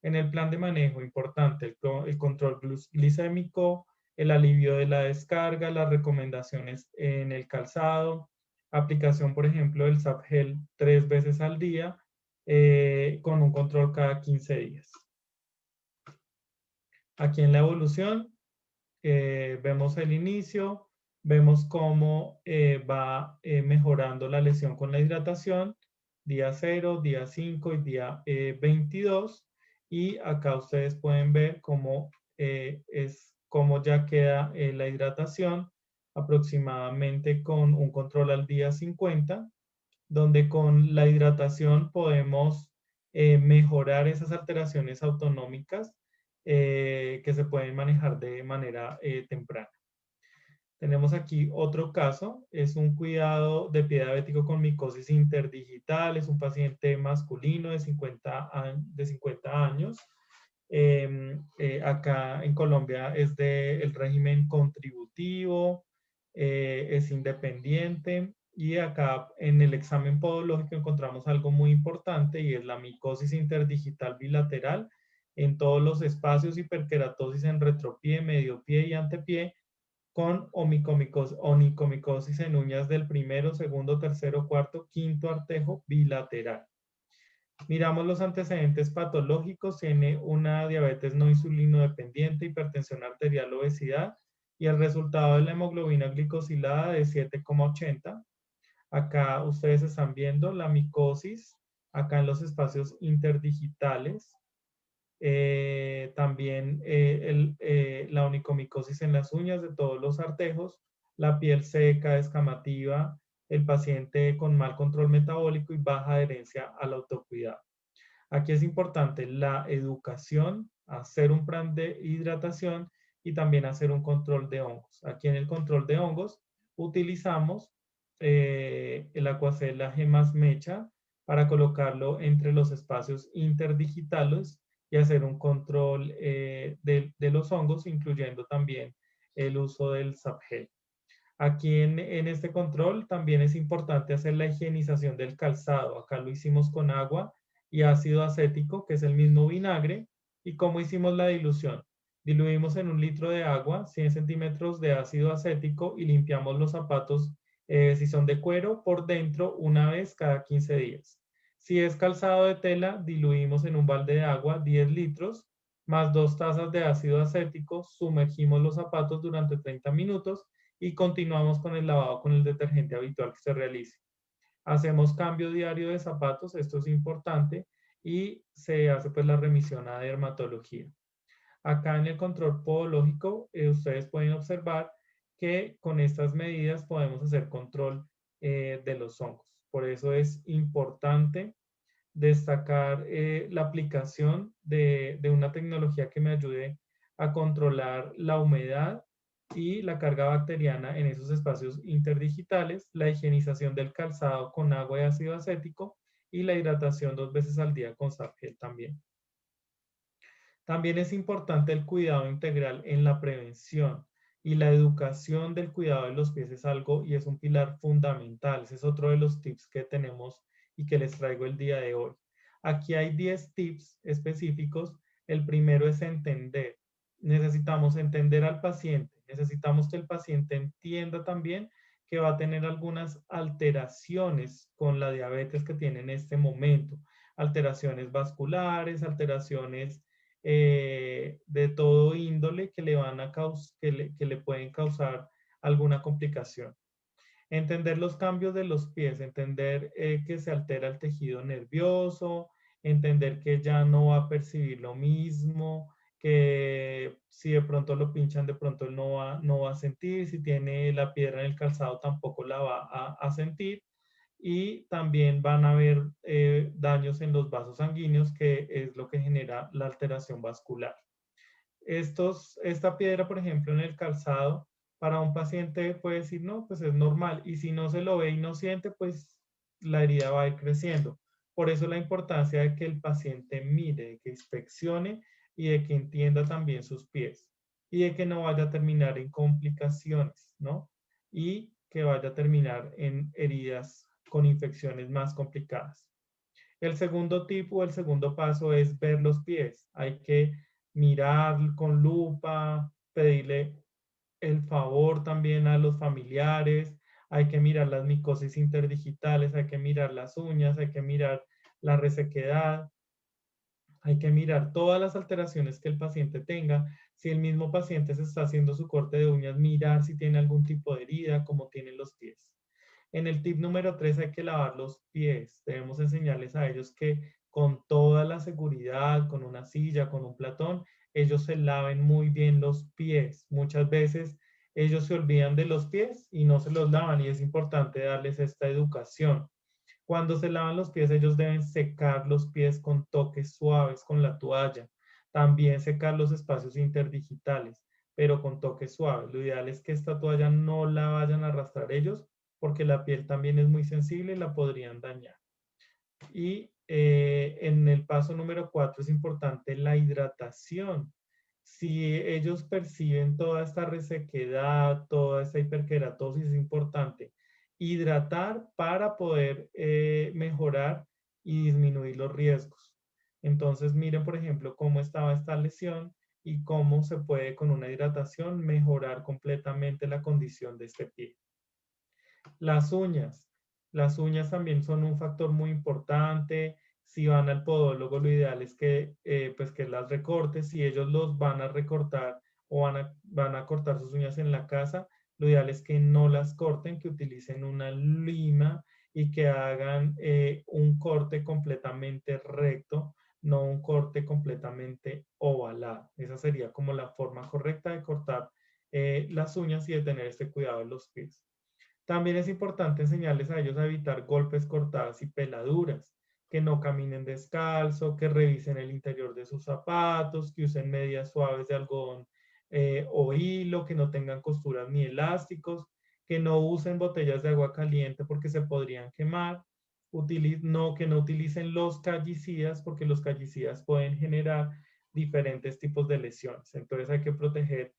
Speaker 3: En el plan de manejo, importante, el control glicémico, el alivio de la descarga, las recomendaciones en el calzado, aplicación, por ejemplo, del Sapgel 3 veces al día, con un control cada 15 días. Aquí en la evolución vemos el inicio, vemos cómo va mejorando la lesión con la hidratación, día 0, día 5 y día 22. Y acá ustedes pueden ver cómo ya queda la hidratación aproximadamente con un control al día 50, donde con la hidratación podemos mejorar esas alteraciones autonómicas que se pueden manejar de manera temprana. Tenemos aquí otro caso, es un cuidado de pie diabético con micosis interdigital, es un paciente masculino de 50 años. Acá en Colombia es del régimen contributivo, es independiente, y acá en el examen podológico encontramos algo muy importante y es la micosis interdigital bilateral en todos los espacios, hiperkeratosis en retropié, mediopié y antepié, con onicomicosis en uñas del primero, segundo, tercero, cuarto, quinto artejo bilateral. Miramos los antecedentes patológicos, tiene una diabetes no insulino dependiente, hipertensión arterial, obesidad, y el resultado de la hemoglobina glicosilada de 7,80. Acá ustedes están viendo la micosis, acá en los espacios interdigitales. También la onicomicosis en las uñas de todos los artejos, la piel seca, descamativa, el paciente con mal control metabólico y baja adherencia al autocuidado. Aquí es importante la educación, hacer un plan de hidratación y también hacer un control de hongos. Aquí en el control de hongos utilizamos el Aquacel Gemas Mecha para colocarlo entre los espacios interdigitales y hacer un control de los hongos, incluyendo también el uso del Sapgel. Aquí en este control también es importante hacer la higienización del calzado. Acá lo hicimos con agua y ácido acético, que es el mismo vinagre. ¿Y cómo hicimos la dilución? Diluimos en 1 litro de agua 100 centímetros de ácido acético y limpiamos los zapatos, si son de cuero, por dentro una vez cada 15 días. Si es calzado de tela, diluimos en un balde de agua 10 litros más 2 tazas de ácido acético, sumergimos los zapatos durante 30 minutos y continuamos con el lavado con el detergente habitual que se realice. Hacemos cambio diario de zapatos, esto es importante, y se hace pues la remisión a dermatología. Acá en el control podológico, ustedes pueden observar que con estas medidas podemos hacer control de los hongos. Por eso es importante destacar la aplicación de una tecnología que me ayude a controlar la humedad y la carga bacteriana en esos espacios interdigitales, la higienización del calzado con agua y ácido acético y la hidratación 2 veces al día con Sapgel también. También es importante el cuidado integral en la prevención, y la educación del cuidado de los pies es algo y es un pilar fundamental. Ese es otro de los tips que tenemos y que les traigo el día de hoy. Aquí hay 10 tips específicos. El primero es entender. Necesitamos entender al paciente. Necesitamos que el paciente entienda también que va a tener algunas alteraciones con la diabetes que tiene en este momento. Alteraciones vasculares, alteraciones de todo índole que que le pueden causar alguna complicación. Entender los cambios de los pies, entender que se altera el tejido nervioso, entender que ya no va a percibir lo mismo, que si de pronto lo pinchan, de pronto él no va a sentir, si tiene la piedra en el calzado tampoco la va a sentir, y también van a haber daños en los vasos sanguíneos, que es lo que genera la alteración vascular. Esta piedra, por ejemplo, en el calzado, para un paciente puede decir, no, pues es normal. Y si no se lo ve y no siente, pues la herida va a ir creciendo. Por eso la importancia de que el paciente mire, de que inspeccione y de que entienda también sus pies. Y de que no vaya a terminar en complicaciones, ¿no? Y que vaya a terminar en heridas con infecciones más complicadas. El segundo tipo, el segundo paso es ver los pies. Hay que mirar con lupa, pedirle el favor también a los familiares, hay que mirar las micosis interdigitales, hay que mirar las uñas, hay que mirar la resequedad, hay que mirar todas las alteraciones que el paciente tenga. Si el mismo paciente se está haciendo su corte de uñas, mirar si tiene algún tipo de herida, como tienen los pies. En el tip número 3 hay que lavar los pies. Debemos enseñarles a ellos que con toda la seguridad, con una silla, con un platón, ellos se laven muy bien los pies. Muchas veces ellos se olvidan de los pies y no se los lavan, y es importante darles esta educación. Cuando se lavan los pies, ellos deben secar los pies con toques suaves con la toalla. También secar los espacios interdigitales, pero con toques suaves. Lo ideal es que esta toalla no la vayan a arrastrar ellos, porque la piel también es muy sensible y la podrían dañar. Y en el paso número 4 es importante la hidratación. Si ellos perciben toda esta resequedad, toda esta hiperkeratosis, es importante hidratar para poder mejorar y disminuir los riesgos. Entonces miren, por ejemplo, cómo estaba esta lesión y cómo se puede con una hidratación mejorar completamente la condición de este pie. Las uñas. Las uñas también son un factor muy importante. Si van al podólogo, lo ideal es que, pues que las recorte. Si ellos los van a recortar o van a cortar sus uñas en la casa, lo ideal es que no las corten, que utilicen una lima y que hagan un corte completamente recto, no un corte completamente ovalado. Esa sería como la forma correcta de cortar las uñas y de tener este cuidado en los pies. También es importante enseñarles a ellos a evitar golpes, cortadas y peladuras, que no caminen descalzo, que revisen el interior de sus zapatos, que usen medias suaves de algodón o hilo, que no tengan costuras ni elásticos, que no usen botellas de agua caliente porque se podrían quemar, que no utilicen los callicidas porque los callicidas pueden generar diferentes tipos de lesiones. Entonces hay que proteger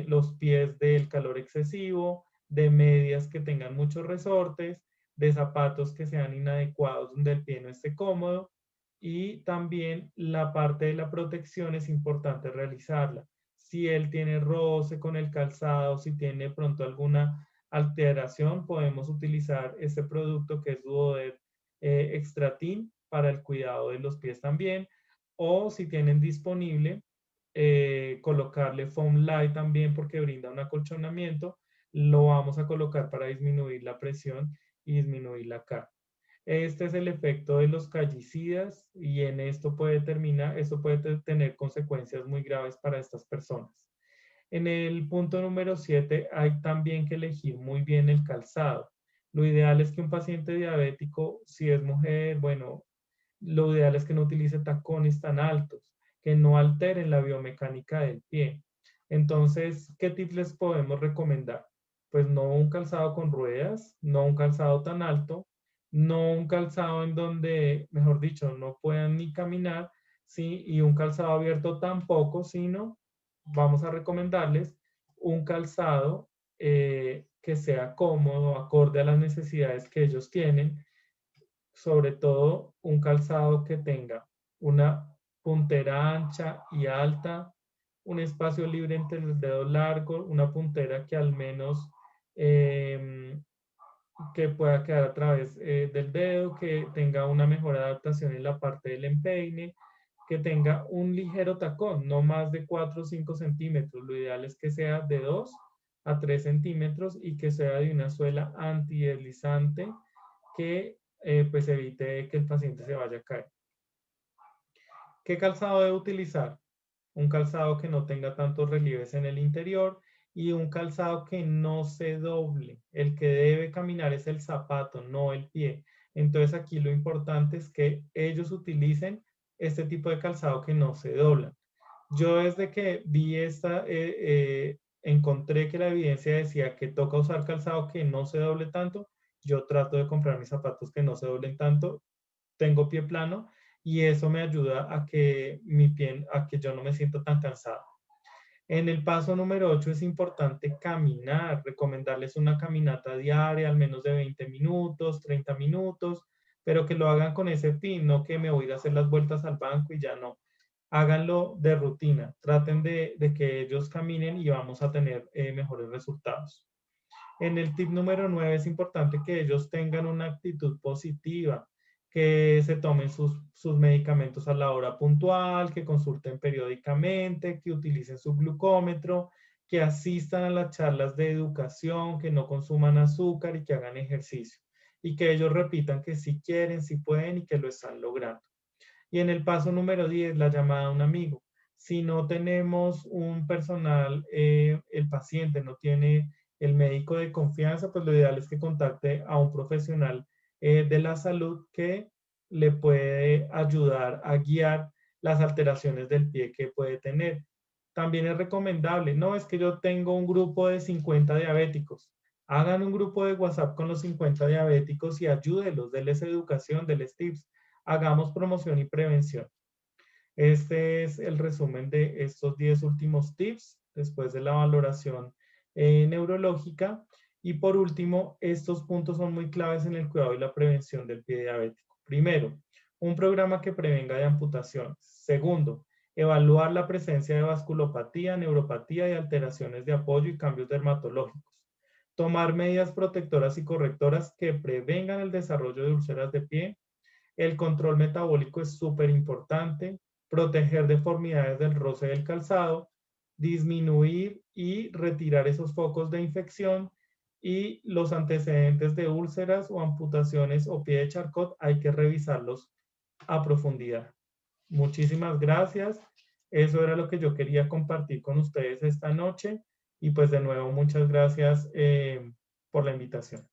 Speaker 3: los pies del calor excesivo, de medias que tengan muchos resortes, de zapatos que sean inadecuados donde el pie no esté cómodo, y también la parte de la protección es importante realizarla. Si él tiene roce con el calzado, si tiene pronto alguna alteración, podemos utilizar este producto que es Duoder Extratin para el cuidado de los pies también, o si tienen disponible, colocarle Foam Light también porque brinda un acolchonamiento. Lo vamos a colocar para disminuir la presión y disminuir la carga. Este es el efecto de los callicidas, y en esto puede tener consecuencias muy graves para estas personas. En el punto número 7 hay también que elegir muy bien el calzado. Lo ideal es que un paciente diabético, si es mujer, bueno, lo ideal es que no utilice tacones tan altos, que no alteren la biomecánica del pie. Entonces, ¿qué tips les podemos recomendar? Pues no un calzado con ruedas, no un calzado tan alto, no un calzado en donde, mejor dicho, no puedan ni caminar, ¿sí? Y un calzado abierto tampoco, sino vamos a recomendarles un calzado que sea cómodo, acorde a las necesidades que ellos tienen, sobre todo un calzado que tenga una puntera ancha y alta, un espacio libre entre los dedos largos, una puntera que al menos que pueda quedar a través del dedo, que tenga una mejor adaptación en la parte del empeine, que tenga un ligero tacón, no más de 4 o 5 centímetros. Lo ideal es que sea de 2 a 3 centímetros y que sea de una suela antideslizante que pues evite que el paciente se vaya a caer. ¿Qué calzado debe utilizar? Un calzado que no tenga tantos relieves en el interior y un calzado que no se doble. El que debe caminar es el zapato, no el pie. Entonces aquí lo importante es que ellos utilicen este tipo de calzado que no se dobla. Yo desde que vi encontré que la evidencia decía que toca usar calzado que no se doble tanto. Yo trato de comprar mis zapatos que no se doblen tanto. Tengo pie plano y eso me ayuda a que a que yo no me sienta tan cansado. En el paso número 8 es importante caminar, recomendarles una caminata diaria, al menos de 20 minutos, 30 minutos, pero que lo hagan con ese fin, no que me voy a ir a hacer las vueltas al banco y ya no. Háganlo de rutina, traten de que ellos caminen y vamos a tener mejores resultados. En el tip número 9 es importante que ellos tengan una actitud positiva, que se tomen sus medicamentos a la hora puntual, que consulten periódicamente, que utilicen su glucómetro, que asistan a las charlas de educación, que no consuman azúcar y que hagan ejercicio. Y que ellos repitan que sí quieren, sí pueden y que lo están logrando. Y en el paso número 10, la llamada a un amigo. Si no tenemos un personal, el paciente no tiene el médico de confianza, pues lo ideal es que contacte a un profesional de la salud que le puede ayudar a guiar las alteraciones del pie que puede tener. También es recomendable, no es que yo tengo un grupo de 50 diabéticos. Hagan un grupo de WhatsApp con los 50 diabéticos y ayúdenlos, denles educación, denles tips. Hagamos promoción y prevención. Este es el resumen de estos 10 últimos tips después de la valoración neurológica. Y por último, estos puntos son muy claves en el cuidado y la prevención del pie diabético. Primero, un programa que prevenga de amputaciones. Segundo, evaluar la presencia de vasculopatía, neuropatía y alteraciones de apoyo y cambios dermatológicos. Tomar medidas protectoras y correctoras que prevengan el desarrollo de úlceras de pie. El control metabólico es súper importante. Proteger deformidades del roce del calzado, disminuir y retirar esos focos de infección y los antecedentes de úlceras o amputaciones o pie de Charcot hay que revisarlos a profundidad. Muchísimas gracias. Eso era lo que yo quería compartir con ustedes esta noche y pues de nuevo muchas gracias por la invitación.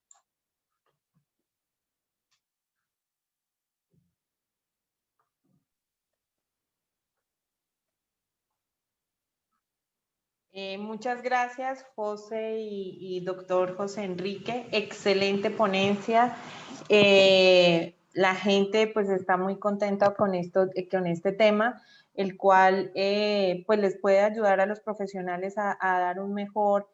Speaker 6: Muchas gracias, José y doctor José Enrique. Excelente ponencia. La gente pues está muy contenta con este tema, el cual pues les puede ayudar a los profesionales a dar un mejor,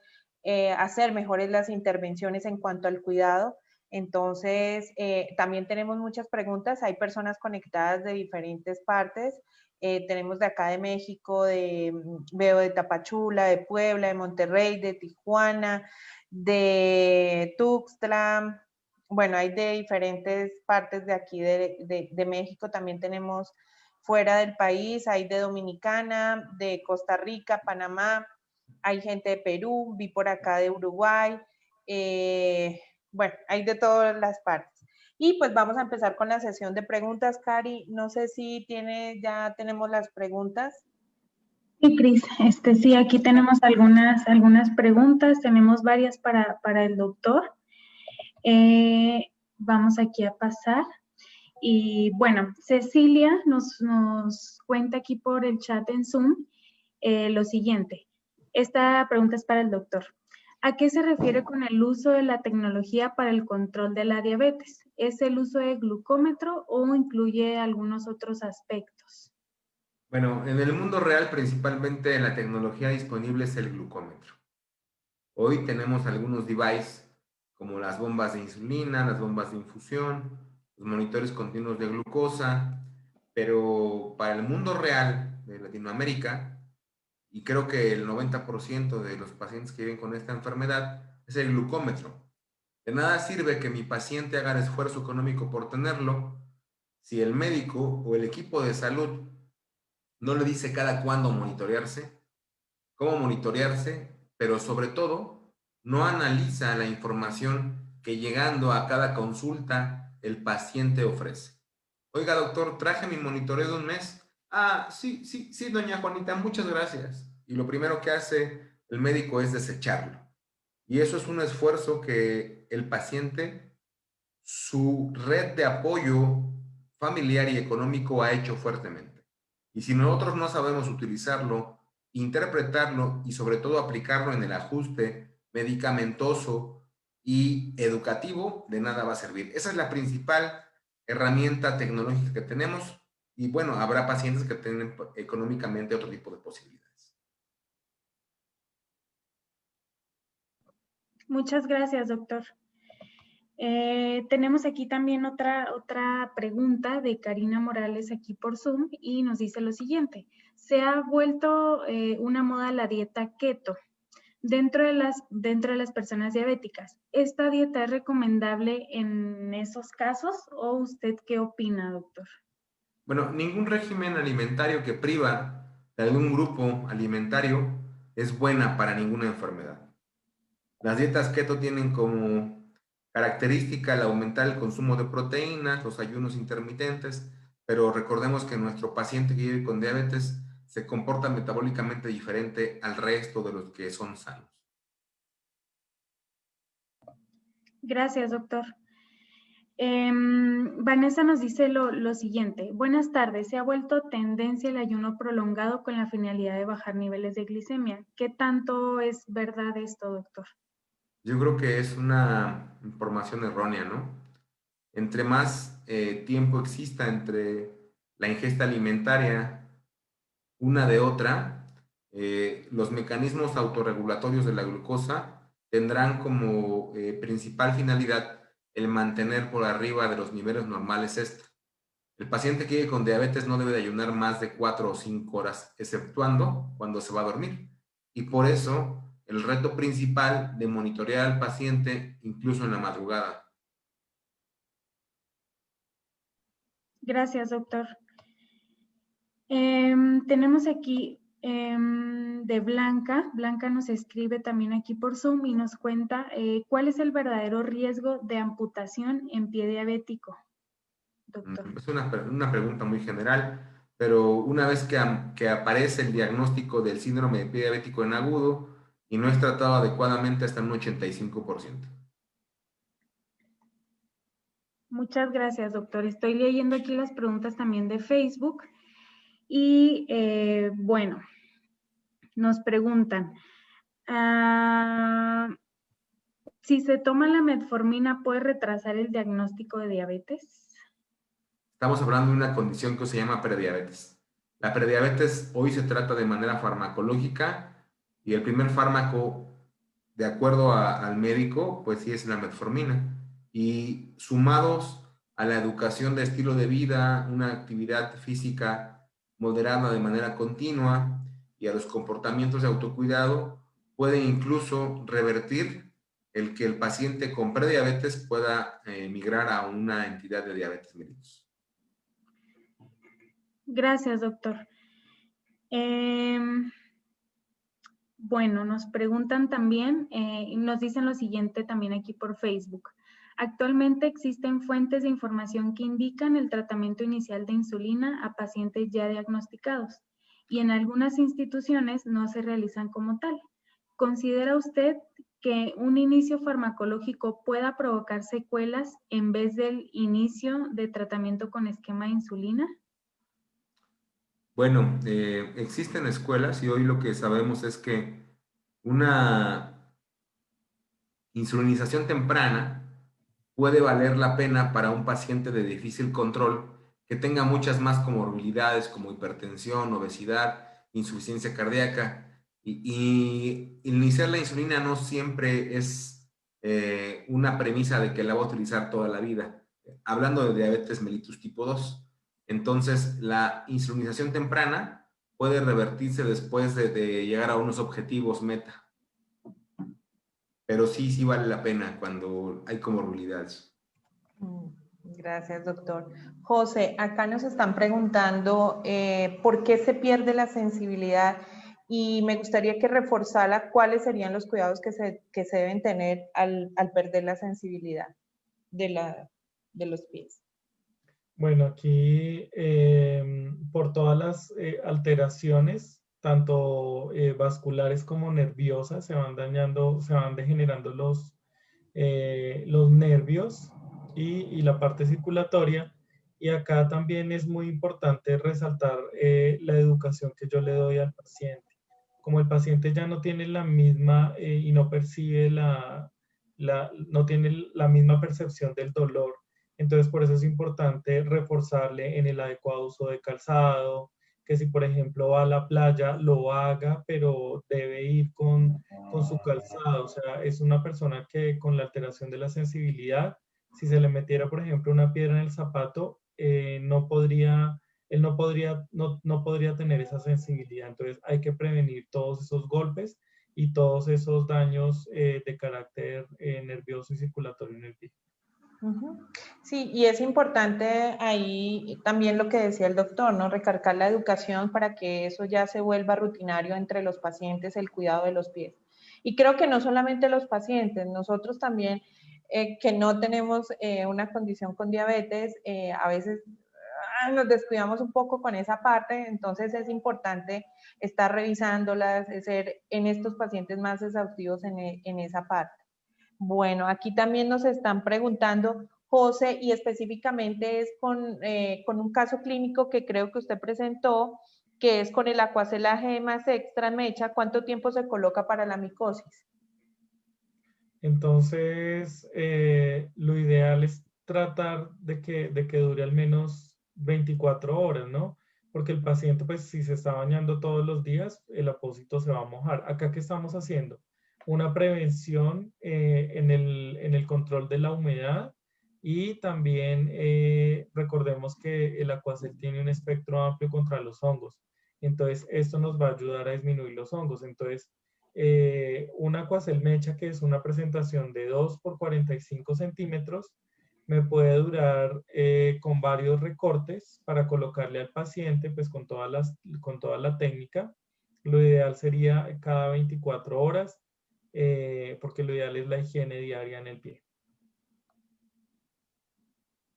Speaker 6: hacer mejores las intervenciones en cuanto al cuidado. Entonces, también tenemos muchas preguntas. Hay personas conectadas de diferentes partes. Tenemos de acá de México, veo de Tapachula, de Puebla, de Monterrey, de Tijuana, de Tuxtla. Bueno, hay de diferentes partes de aquí de México. También tenemos fuera del país, hay de Dominicana, de Costa Rica, Panamá. Hay gente de Perú, vi por acá de Uruguay. Bueno, hay de todas las partes. Y pues vamos a empezar con la sesión de preguntas. Cari, no sé si ya tenemos las preguntas.
Speaker 1: Sí, Cris, sí, aquí tenemos algunas preguntas, tenemos varias para el doctor. Vamos aquí a pasar. Y bueno, Cecilia nos cuenta aquí por el chat en Zoom lo siguiente. Esta pregunta es para el doctor. ¿A qué se refiere con el uso de la tecnología para el control de la diabetes? ¿Es el uso de glucómetro o incluye algunos otros aspectos?
Speaker 2: Bueno, en el mundo real principalmente la tecnología disponible es el glucómetro. Hoy tenemos algunos devices como las bombas de insulina, las bombas de infusión, los monitores continuos de glucosa, pero para el mundo real de Latinoamérica, y creo que el 90% de los pacientes que viven con esta enfermedad es el glucómetro. De nada sirve que mi paciente haga el esfuerzo económico por tenerlo si el médico o el equipo de salud no le dice cada cuándo monitorearse, cómo monitorearse, pero sobre todo no analiza la información que llegando a cada consulta el paciente ofrece. Oiga, doctor, traje mi monitoreo de un mes. Ah, sí, doña Juanita, muchas gracias. Y lo primero que hace el médico es desecharlo. Y eso es un esfuerzo que el paciente, su red de apoyo familiar y económico ha hecho fuertemente. Y si nosotros no sabemos utilizarlo, interpretarlo y sobre todo aplicarlo en el ajuste medicamentoso y educativo, de nada va a servir. Esa es la principal herramienta tecnológica que tenemos y bueno, habrá pacientes que tienen económicamente otro tipo de posibilidades.
Speaker 1: Muchas gracias, doctor. Tenemos aquí también otra pregunta de Karina Morales aquí por Zoom y nos dice lo siguiente. Se ha vuelto una moda la dieta keto dentro de las personas diabéticas. ¿Esta dieta es recomendable en esos casos o usted qué opina, doctor?
Speaker 2: Bueno, ningún régimen alimentario que priva de algún grupo alimentario es buena para ninguna enfermedad. Las dietas keto tienen como característica el aumentar el consumo de proteínas, los ayunos intermitentes, pero recordemos que nuestro paciente que vive con diabetes se comporta metabólicamente diferente al resto de los que son sanos.
Speaker 1: Gracias, doctor. Vanessa nos dice lo siguiente. Buenas tardes. Se ha vuelto tendencia el ayuno prolongado con la finalidad de bajar niveles de glicemia. ¿Qué tanto es verdad esto, doctor?
Speaker 2: Yo creo que es una información errónea, ¿no? Entre más tiempo exista entre la ingesta alimentaria una de otra, los mecanismos autorregulatorios de la glucosa tendrán como principal finalidad el mantener por arriba de los niveles normales esta. El paciente que vive con diabetes no debe de ayunar más de 4 o 5 horas, exceptuando cuando se va a dormir. Y por eso el reto principal de monitorear al paciente incluso en la madrugada.
Speaker 1: Gracias, doctor. Tenemos aquí de Blanca. Blanca nos escribe también aquí por Zoom y nos cuenta cuál es el verdadero riesgo de amputación en pie diabético, doctor.
Speaker 2: Es una pregunta muy general, pero una vez que aparece el diagnóstico del síndrome de pie diabético en agudo y no es tratado adecuadamente hasta un 85%.
Speaker 1: Muchas gracias, doctor. Estoy leyendo aquí las preguntas también de Facebook. Y bueno, nos preguntan, si se toma la metformina, ¿puede retrasar el diagnóstico de diabetes?
Speaker 2: Estamos hablando de una condición que se llama prediabetes. La prediabetes hoy se trata de manera farmacológica y el primer fármaco, de acuerdo al médico, pues sí es la metformina. Y sumados a la educación de estilo de vida, una actividad física moderada de manera continua y a los comportamientos de autocuidado, puede incluso revertir el que el paciente con prediabetes pueda migrar a una entidad de diabetes mellitus.
Speaker 1: Gracias, doctor. Bueno, nos preguntan también, nos dicen lo siguiente también aquí por Facebook. Actualmente existen fuentes de información que indican el tratamiento inicial de insulina a pacientes ya diagnosticados y en algunas instituciones no se realizan como tal. ¿Considera usted que un inicio farmacológico pueda provocar secuelas en vez del inicio de tratamiento con esquema de insulina?
Speaker 2: Bueno, existen escuelas y hoy lo que sabemos es que una insulinización temprana puede valer la pena para un paciente de difícil control que tenga muchas más comorbilidades como hipertensión, obesidad, insuficiencia cardíaca. Y iniciar la insulina no siempre es una premisa de que la va a utilizar toda la vida. Hablando de diabetes mellitus tipo 2. Entonces, la insulinización temprana puede revertirse después de llegar a unos objetivos meta. pero sí vale la pena cuando hay comorbilidades.
Speaker 6: Gracias, doctor. José, acá nos están preguntando por qué se pierde la sensibilidad y me gustaría que reforzara cuáles serían los cuidados que se deben tener al perder la sensibilidad de los pies.
Speaker 3: Bueno, aquí por todas las alteraciones, tanto vasculares como nerviosas, se van dañando, se van degenerando los nervios y la parte circulatoria. Y acá también es muy importante resaltar la educación que yo le doy al paciente. Como el paciente ya no tiene la misma y no percibe no tiene la misma percepción del dolor, entonces por eso es importante reforzarle en el adecuado uso de calzado, que si por ejemplo va a la playa lo haga, pero debe ir con su calzado. O sea, es una persona que con la alteración de la sensibilidad, si se le metiera por ejemplo una piedra en el zapato, no podría tener esa sensibilidad. Entonces hay que prevenir todos esos golpes y todos esos daños de carácter nervioso y circulatorio en el pie.
Speaker 6: Sí, y es importante ahí también lo que decía el doctor, ¿no? Recargar la educación para que eso ya se vuelva rutinario entre los pacientes, el cuidado de los pies. Y creo que no solamente los pacientes, nosotros también que no tenemos una condición con diabetes, a veces nos descuidamos un poco con esa parte, entonces es importante estar revisándolas, ser en estos pacientes más exhaustivos en esa parte. Bueno, aquí también nos están preguntando, José, y específicamente es con un caso clínico que creo que usted presentó, que es con el acuacelaje más extra mecha, ¿cuánto tiempo se coloca para la micosis?
Speaker 3: Entonces, lo ideal es tratar de que dure al menos 24 horas, ¿no? Porque el paciente, pues, si se está bañando todos los días, el apósito se va a mojar. Acá, ¿qué estamos haciendo? Una prevención en el control de la humedad y también recordemos que el acuacel tiene un espectro amplio contra los hongos. Entonces, esto nos va a ayudar a disminuir los hongos. Entonces, una Aquacel mecha, que es una presentación de 2 por 45 centímetros, me puede durar con varios recortes para colocarle al paciente, pues con toda la técnica. Lo ideal sería cada 24 horas, porque lo ideal es la higiene diaria en el pie.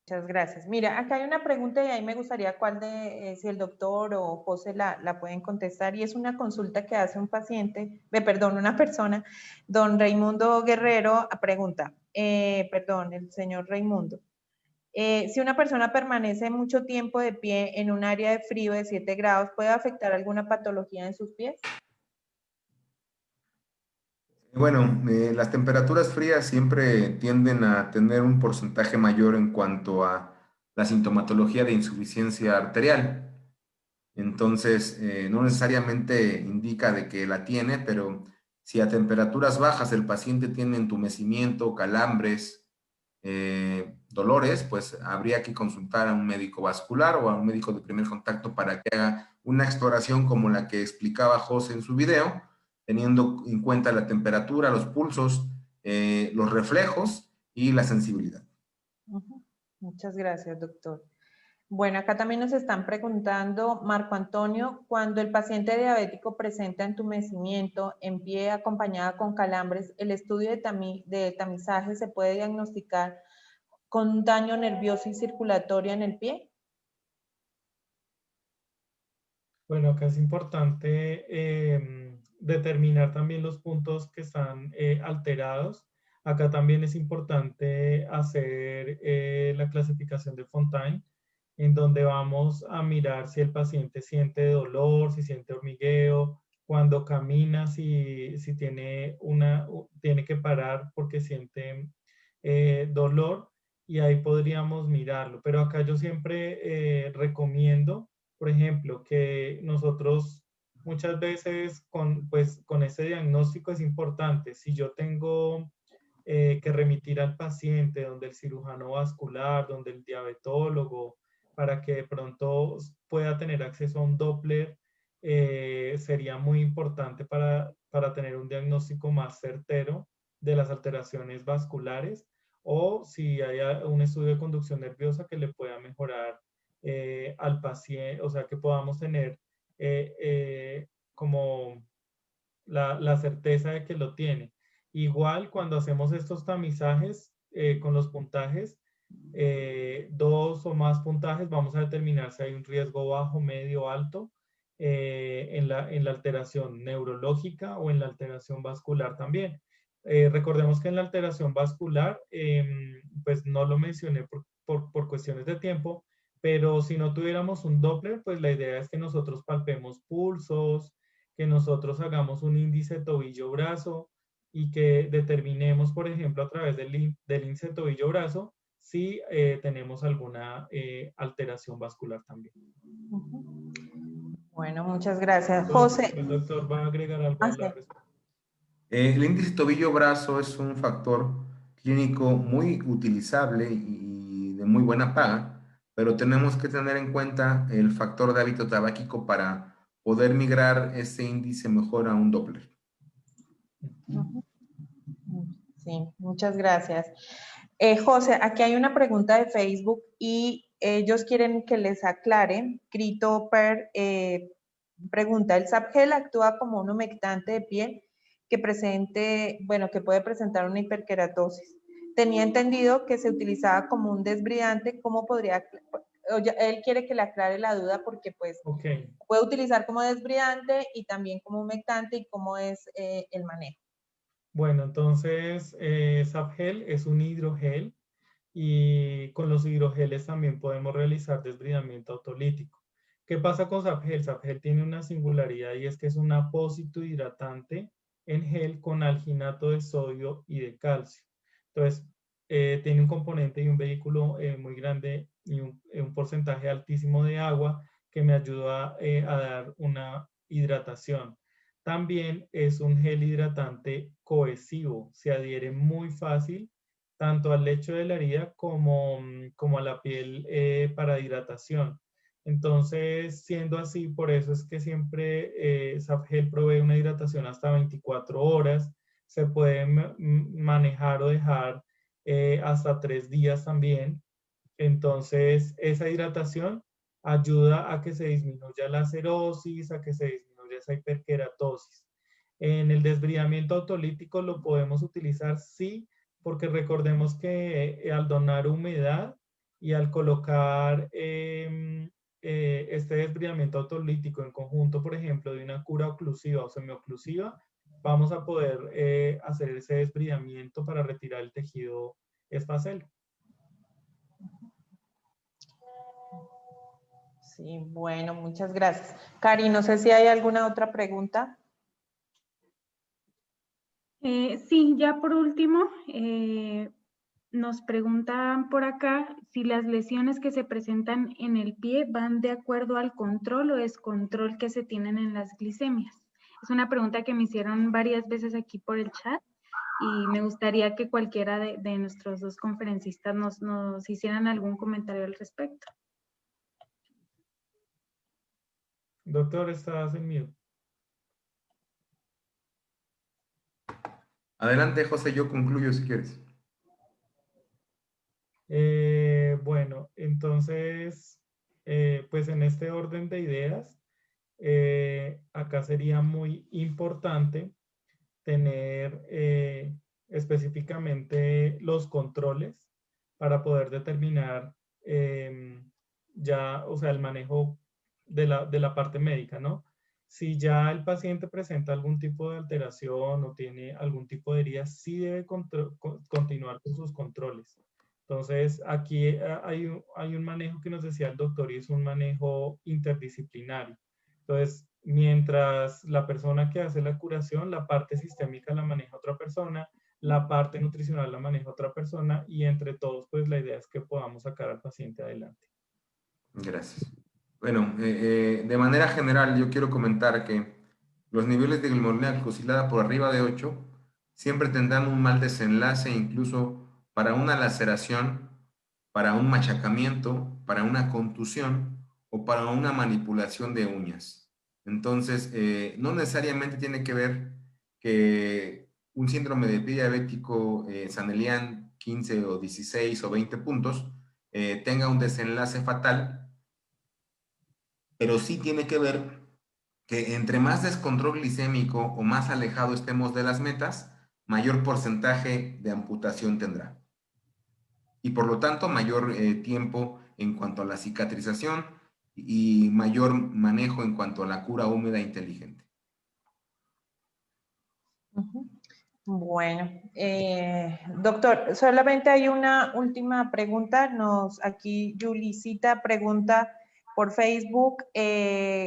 Speaker 6: Muchas gracias. Mira, acá hay una pregunta y ahí me gustaría si el doctor o José la pueden contestar, y es una consulta que hace un paciente, una persona, don Raimundo Guerrero, pregunta, el señor Raimundo, si una persona permanece mucho tiempo de pie en un área de frío de 7 grados, ¿puede afectar alguna patología en sus pies?
Speaker 2: Bueno, las temperaturas frías siempre tienden a tener un porcentaje mayor en cuanto a la sintomatología de insuficiencia arterial. Entonces, no necesariamente indica de que la tiene, pero si a temperaturas bajas el paciente tiene entumecimiento, calambres, dolores, pues habría que consultar a un médico vascular o a un médico de primer contacto para que haga una exploración como la que explicaba José en su video, teniendo en cuenta la temperatura, los pulsos, los reflejos y la sensibilidad.
Speaker 6: Muchas gracias, doctor. Bueno, acá también nos están preguntando, Marco Antonio, cuando el paciente diabético presenta entumecimiento en pie acompañada con calambres, ¿el estudio de tamizaje se puede diagnosticar con daño nervioso y circulatorio en el pie?
Speaker 3: Bueno, acá es importante determinar también los puntos que están alterados. Acá también es importante hacer la clasificación de Fontaine, en donde vamos a mirar si el paciente siente dolor, si siente hormigueo, cuando camina, si tiene que parar porque siente dolor, y ahí podríamos mirarlo. Pero acá yo siempre recomiendo, por ejemplo, que nosotros muchas veces con ese diagnóstico es importante. Si yo tengo que remitir al paciente donde el cirujano vascular, donde el diabetólogo, para que de pronto pueda tener acceso a un Doppler, sería muy importante para tener un diagnóstico más certero de las alteraciones vasculares, o si hay un estudio de conducción nerviosa que le pueda mejorar al paciente, o sea, que podamos tener como la certeza de que lo tiene. Igual cuando hacemos estos tamizajes con los puntajes, 2 o más puntajes, vamos a determinar si hay un riesgo bajo, medio, alto en la alteración neurológica o en la alteración vascular también. Recordemos que en la alteración vascular, pues no lo mencioné por cuestiones de tiempo, pero si no tuviéramos un Doppler, pues la idea es que nosotros palpemos pulsos, que nosotros hagamos un índice tobillo-brazo y que determinemos, por ejemplo, a través del índice tobillo-brazo, si tenemos alguna alteración vascular también.
Speaker 6: Bueno, muchas gracias. José.
Speaker 3: El doctor va a agregar algo a la respuesta.
Speaker 2: El índice tobillo-brazo es un factor clínico muy utilizable y de muy buena paga, pero tenemos que tener en cuenta el factor de hábito tabáquico para poder migrar ese índice mejor a un Doppler.
Speaker 6: Sí, muchas gracias. José, aquí hay una pregunta de Facebook y ellos quieren que les aclare. Christopher pregunta, ¿el Sapgel actúa como un humectante de piel que puede presentar una hiperkeratosis? Tenía entendido que se utilizaba como un desbridante. ¿Cómo podría? Él quiere que le aclare la duda porque pues puede utilizar como desbridante y también como humectante, y cómo es el manejo.
Speaker 3: Bueno, entonces Sapgel es un hidrogel y con los hidrogeles también podemos realizar desbridamiento autolítico. ¿Qué pasa con Sapgel? Sapgel tiene una singularidad y es que es un apósito hidratante en gel con alginato de sodio y de calcio. Entonces, tiene un componente y un vehículo muy grande y un porcentaje altísimo de agua que me ayuda a dar una hidratación. También es un gel hidratante cohesivo, se adhiere muy fácil tanto al lecho de la herida como a la piel para hidratación. Entonces, siendo así, por eso es que siempre Sapgel provee una hidratación hasta 24 horas. Se puede manejar o dejar hasta 3 días también. Entonces, esa hidratación ayuda a que se disminuya la acerosis, a que se disminuya esa hiperkeratosis. En el desbridamiento autolítico lo podemos utilizar, sí, porque recordemos que al donar humedad y al colocar este desbridamiento autolítico en conjunto, por ejemplo, de una cura oclusiva o semioclusiva, vamos a poder hacer ese desbridamiento para retirar el tejido espacel.
Speaker 6: Sí, bueno, muchas gracias. Cari, no sé si hay alguna otra pregunta.
Speaker 1: Sí, ya por último, nos preguntan por acá si las lesiones que se presentan en el pie van de acuerdo al control o descontrol que se tienen en las glicemias. Es una pregunta que me hicieron varias veces aquí por el chat y me gustaría que cualquiera de nuestros dos conferencistas nos hicieran algún comentario al respecto.
Speaker 3: Doctor, estás en mute.
Speaker 2: Adelante, José, yo concluyo si quieres.
Speaker 3: Bueno, entonces, pues en este orden de ideas, acá sería muy importante tener específicamente los controles para poder determinar ya, o sea, el manejo de la parte médica, ¿no? Si ya el paciente presenta algún tipo de alteración o tiene algún tipo de herida, sí debe continuar con sus controles. Entonces, aquí hay un manejo que nos decía el doctor y es un manejo interdisciplinario. Entonces, mientras la persona que hace la curación, la parte sistémica la maneja otra persona, la parte nutricional la maneja otra persona y entre todos, pues la idea es que podamos sacar al paciente adelante.
Speaker 2: Gracias. Bueno, de manera general yo quiero comentar que los niveles de glimerulina glucosilada por arriba de 8 siempre tendrán un mal desenlace, incluso para una laceración, para un machacamiento, para una contusión o para una manipulación de uñas. Entonces, no necesariamente tiene que ver que un síndrome de pie diabético Snellian 15 o 16 o 20 puntos tenga un desenlace fatal, pero sí tiene que ver que entre más descontrol glicémico o más alejado estemos de las metas, mayor porcentaje de amputación tendrá. Y por lo tanto, mayor tiempo en cuanto a la cicatrización y mayor manejo en cuanto a la cura húmeda inteligente.
Speaker 6: Bueno, doctor, solamente hay una última pregunta. Aquí Yulicita pregunta por Facebook,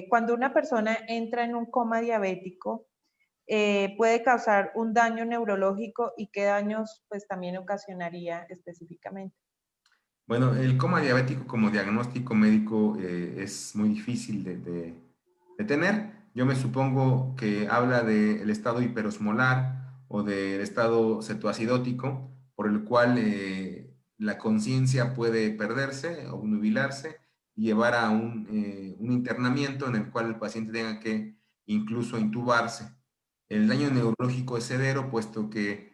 Speaker 6: cuando una persona entra en un coma diabético, puede causar un daño neurológico y qué daños pues también ocasionaría específicamente.
Speaker 2: Bueno, el coma diabético como diagnóstico médico es muy difícil de tener. Yo me supongo que habla del estado hiperosmolar o del estado cetoacidótico, por el cual la conciencia puede perderse o nubilarse y llevar a un internamiento en el cual el paciente tenga que incluso intubarse. El daño neurológico es severo, puesto que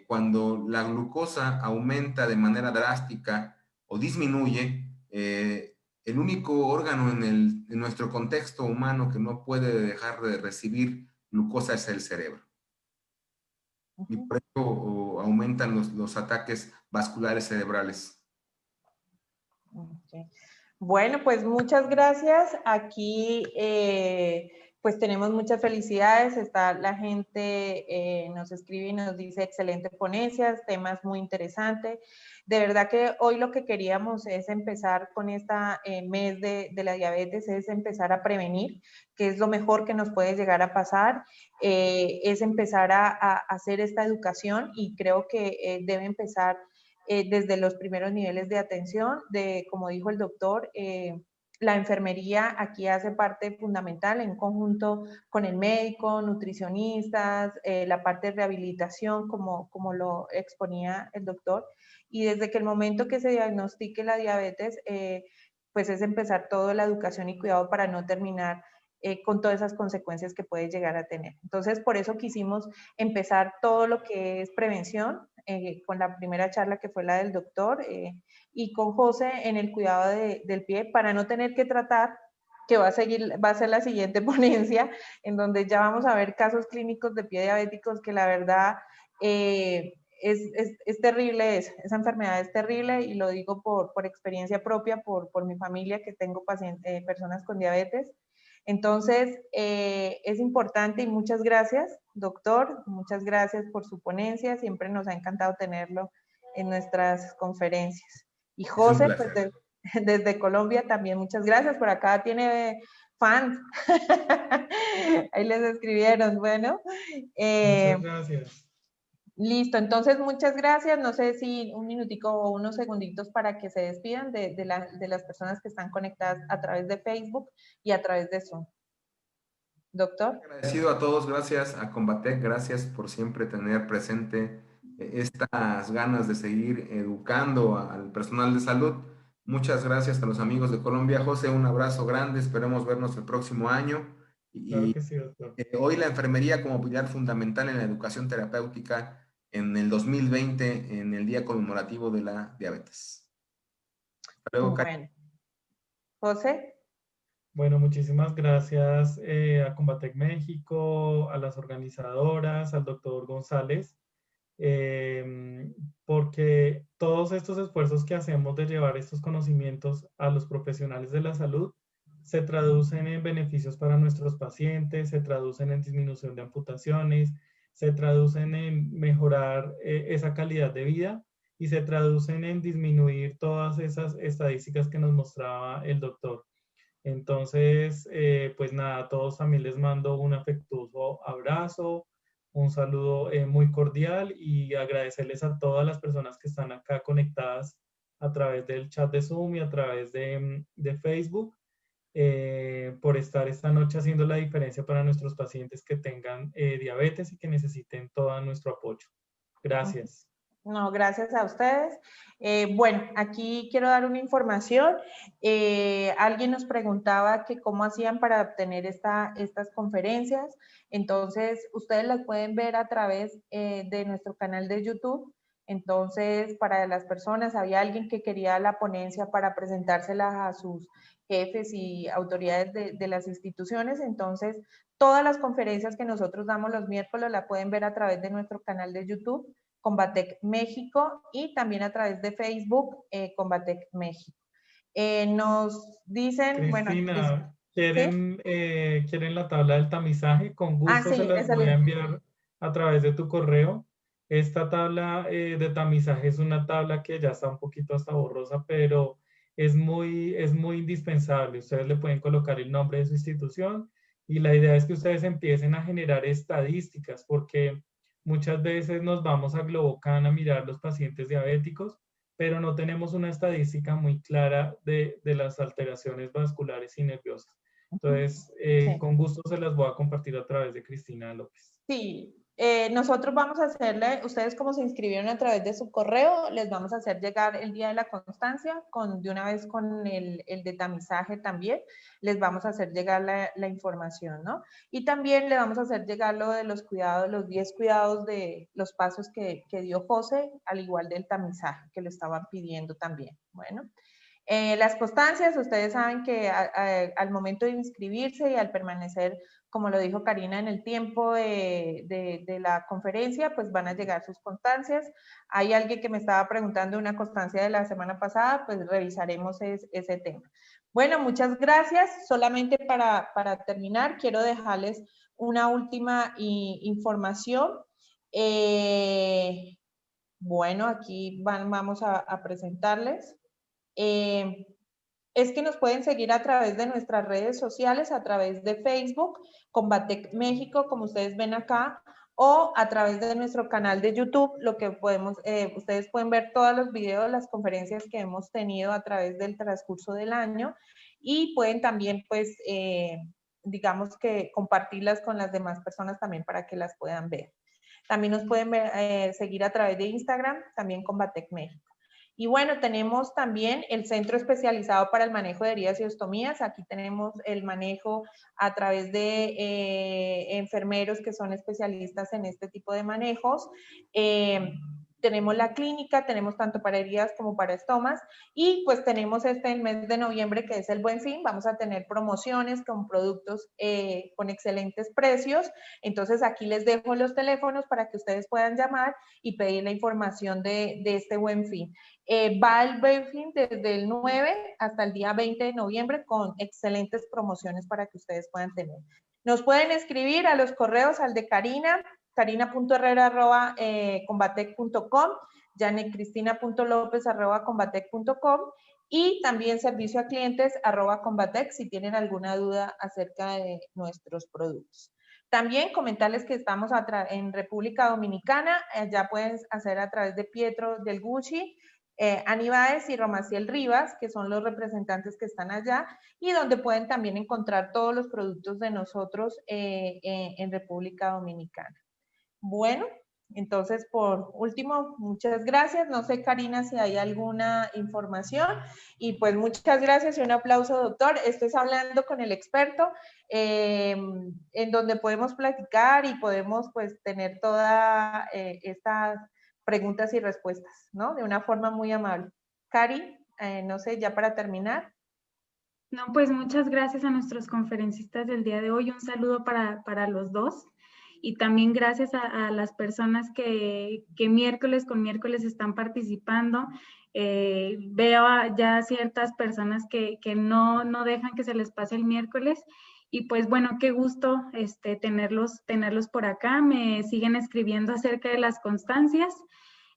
Speaker 2: cuando la glucosa aumenta de manera drástica o disminuye, el único órgano en nuestro contexto humano que no puede dejar de recibir glucosa es el cerebro. Y por eso aumentan los ataques vasculares cerebrales.
Speaker 6: Okay. Bueno, pues muchas gracias. Aquí pues tenemos muchas felicidades. Está la gente, nos escribe y nos dice excelente ponencias, temas muy interesantes. De verdad que hoy lo que queríamos es empezar con este mes de la diabetes, es empezar a prevenir, que es lo mejor que nos puede llegar a pasar, es empezar a hacer esta educación y creo que debe empezar desde los primeros niveles de atención, como dijo el doctor, la enfermería aquí hace parte fundamental en conjunto con el médico, nutricionistas, la parte de rehabilitación, como lo exponía el doctor. Y desde que el momento que se diagnostique la diabetes, pues es empezar toda la educación y cuidado para no terminar con todas esas consecuencias que puede llegar a tener. Entonces, por eso quisimos empezar todo lo que es prevención, con la primera charla que fue la del doctor, y con José en el cuidado del pie, para no tener que tratar, que va a ser la siguiente ponencia, en donde ya vamos a ver casos clínicos de pie diabéticos que la verdad es terrible, esa enfermedad es terrible, y lo digo por experiencia propia, por mi familia, que tengo personas con diabetes. Entonces, es importante y muchas gracias, doctor, muchas gracias por su ponencia, siempre nos ha encantado tenerlo en nuestras conferencias. Y José, pues desde Colombia también muchas gracias, por acá tiene fans, ahí les escribieron, bueno.
Speaker 3: Muchas gracias.
Speaker 6: Listo, entonces muchas gracias. No sé si un minutico o unos segunditos para que se despidan de las personas que están conectadas a través de Facebook y a través de Zoom. Doctor.
Speaker 2: Agradecido a todos, gracias a Combatec, gracias por siempre tener presente estas ganas de seguir educando al personal de salud. Muchas gracias a los amigos de Colombia. José, un abrazo grande, esperemos vernos el próximo año.
Speaker 3: Claro que sí, doctor.
Speaker 2: Hoy la enfermería como pilar fundamental en la educación terapéutica en el 2020, en el Día Conmemorativo de la Diabetes. Hasta luego,
Speaker 6: bueno. José.
Speaker 3: Bueno, muchísimas gracias a Combatec México, a las organizadoras, al doctor González, porque todos estos esfuerzos que hacemos de llevar estos conocimientos a los profesionales de la salud se traducen en beneficios para nuestros pacientes, se traducen en disminución de amputaciones, se traducen en mejorar esa calidad de vida y se traducen en disminuir todas esas estadísticas que nos mostraba el doctor. Entonces, pues nada, a todos también les mando un afectuoso abrazo, un saludo muy cordial y agradecerles a todas las personas que están acá conectadas a través del chat de Zoom y a través de Facebook por estar esta noche haciendo la diferencia para nuestros pacientes que tengan diabetes y que necesiten todo nuestro apoyo. Gracias.
Speaker 6: No, gracias a ustedes. Bueno, aquí quiero dar una información. Alguien nos preguntaba que cómo hacían para obtener estas conferencias. Entonces, ustedes las pueden ver a través de nuestro canal de YouTube. Entonces, para las personas, había alguien que quería la ponencia para presentársela a sus jefes y autoridades de las instituciones. Entonces, todas las conferencias que nosotros damos los miércoles la pueden ver a través de nuestro canal de YouTube, Combatec México, y también a través de Facebook, Combatec México. Nos dicen,
Speaker 3: Cristina,
Speaker 6: bueno,
Speaker 3: ¿quieren la tabla del tamizaje? Con gusto
Speaker 6: sí,
Speaker 3: se las
Speaker 6: esa
Speaker 3: voy a enviar a través de tu correo. Esta tabla de tamizaje es una tabla que ya está un poquito hasta borrosa, pero es muy indispensable. Ustedes le pueden colocar el nombre de su institución y la idea es que ustedes empiecen a generar estadísticas, porque muchas veces nos vamos a Globocan a mirar los pacientes diabéticos, pero no tenemos una estadística muy clara de las alteraciones vasculares y nerviosas. Entonces,
Speaker 6: sí.
Speaker 3: con gusto se las voy a compartir a través de Cristina López.
Speaker 6: Sí, nosotros vamos a hacerle, ustedes como se inscribieron a través de su correo, les vamos a hacer llegar el día de la constancia, de una vez con el de tamizaje también, les vamos a hacer llegar la información, ¿no? Y también le vamos a hacer llegar lo de los cuidados, los 10 cuidados de los pasos que dio José, al igual del tamizaje que lo estaban pidiendo también. Bueno. Las constancias, ustedes saben que al momento de inscribirse y al permanecer, como lo dijo Karina, en el tiempo de la conferencia, pues van a llegar sus constancias. Hay alguien que me estaba preguntando una constancia de la semana pasada, pues revisaremos ese tema. Bueno, muchas gracias. Solamente para terminar, quiero dejarles una última información. Bueno, aquí vamos a presentarles. Es que nos pueden seguir a través de nuestras redes sociales, a través de Facebook, Combatec México, como ustedes ven acá, o a través de nuestro canal de YouTube, lo que podemos, ustedes pueden ver todos los videos, las conferencias que hemos tenido a través del transcurso del año, y pueden también, pues, digamos que compartirlas con las demás personas también para que las puedan ver. También nos pueden seguir a través de Instagram, también Combatec México. Y bueno, tenemos también el Centro Especializado para el Manejo de Heridas y Ostomías. Aquí tenemos el manejo a través de enfermeros que son especialistas en este tipo de manejos. Tenemos la clínica, tenemos tanto para heridas como para estomas, y pues tenemos el mes de noviembre, que es el Buen Fin. Vamos a tener promociones con productos con excelentes precios. Entonces aquí les dejo los teléfonos para que ustedes puedan llamar y pedir la información de este Buen Fin. Va el Buen Fin desde el 9 hasta el día 20 de noviembre con excelentes promociones para que ustedes puedan tener. Nos pueden escribir a los correos, al de Karina, carina.herrera@combatec.com, janetcristina.lopez@combatec.com, y también servicio a clientes @combatec si tienen alguna duda acerca de nuestros productos. También comentarles que estamos en República Dominicana, ya pueden hacer a través de Pietro del Gucci, Aníbales y Romaciel Rivas, que son los representantes que están allá, y donde pueden también encontrar todos los productos de nosotros en República Dominicana. Bueno, entonces, por último, muchas gracias. No sé, Karina, si hay alguna información. Y pues muchas gracias y un aplauso, doctor. Estés hablando con el experto, en donde podemos platicar y podemos pues tener todas estas preguntas y respuestas, ¿no? De una forma muy amable. Cari, no sé, ya para terminar.
Speaker 1: No, pues muchas gracias a nuestros conferencistas del día de hoy. Un saludo para los dos. Y también gracias a las personas que miércoles con miércoles están participando. Veo ya ciertas personas que no dejan que se les pase el miércoles. Y pues bueno, qué gusto tenerlos por acá. Me siguen escribiendo acerca de las constancias.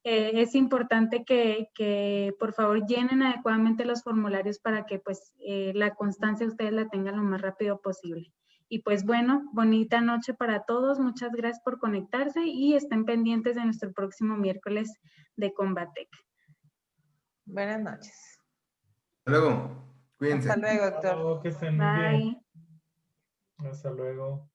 Speaker 1: Es importante que por favor llenen adecuadamente los formularios para que pues la constancia ustedes la tengan lo más rápido posible. Y pues bueno, bonita noche para todos. Muchas gracias por conectarse y estén pendientes de nuestro próximo miércoles de Combatec.
Speaker 6: Buenas noches.
Speaker 2: Hasta luego. Cuídense.
Speaker 6: Hasta luego, doctor.
Speaker 3: Hasta luego, que estén muy bien.
Speaker 1: Bye.
Speaker 3: Hasta luego.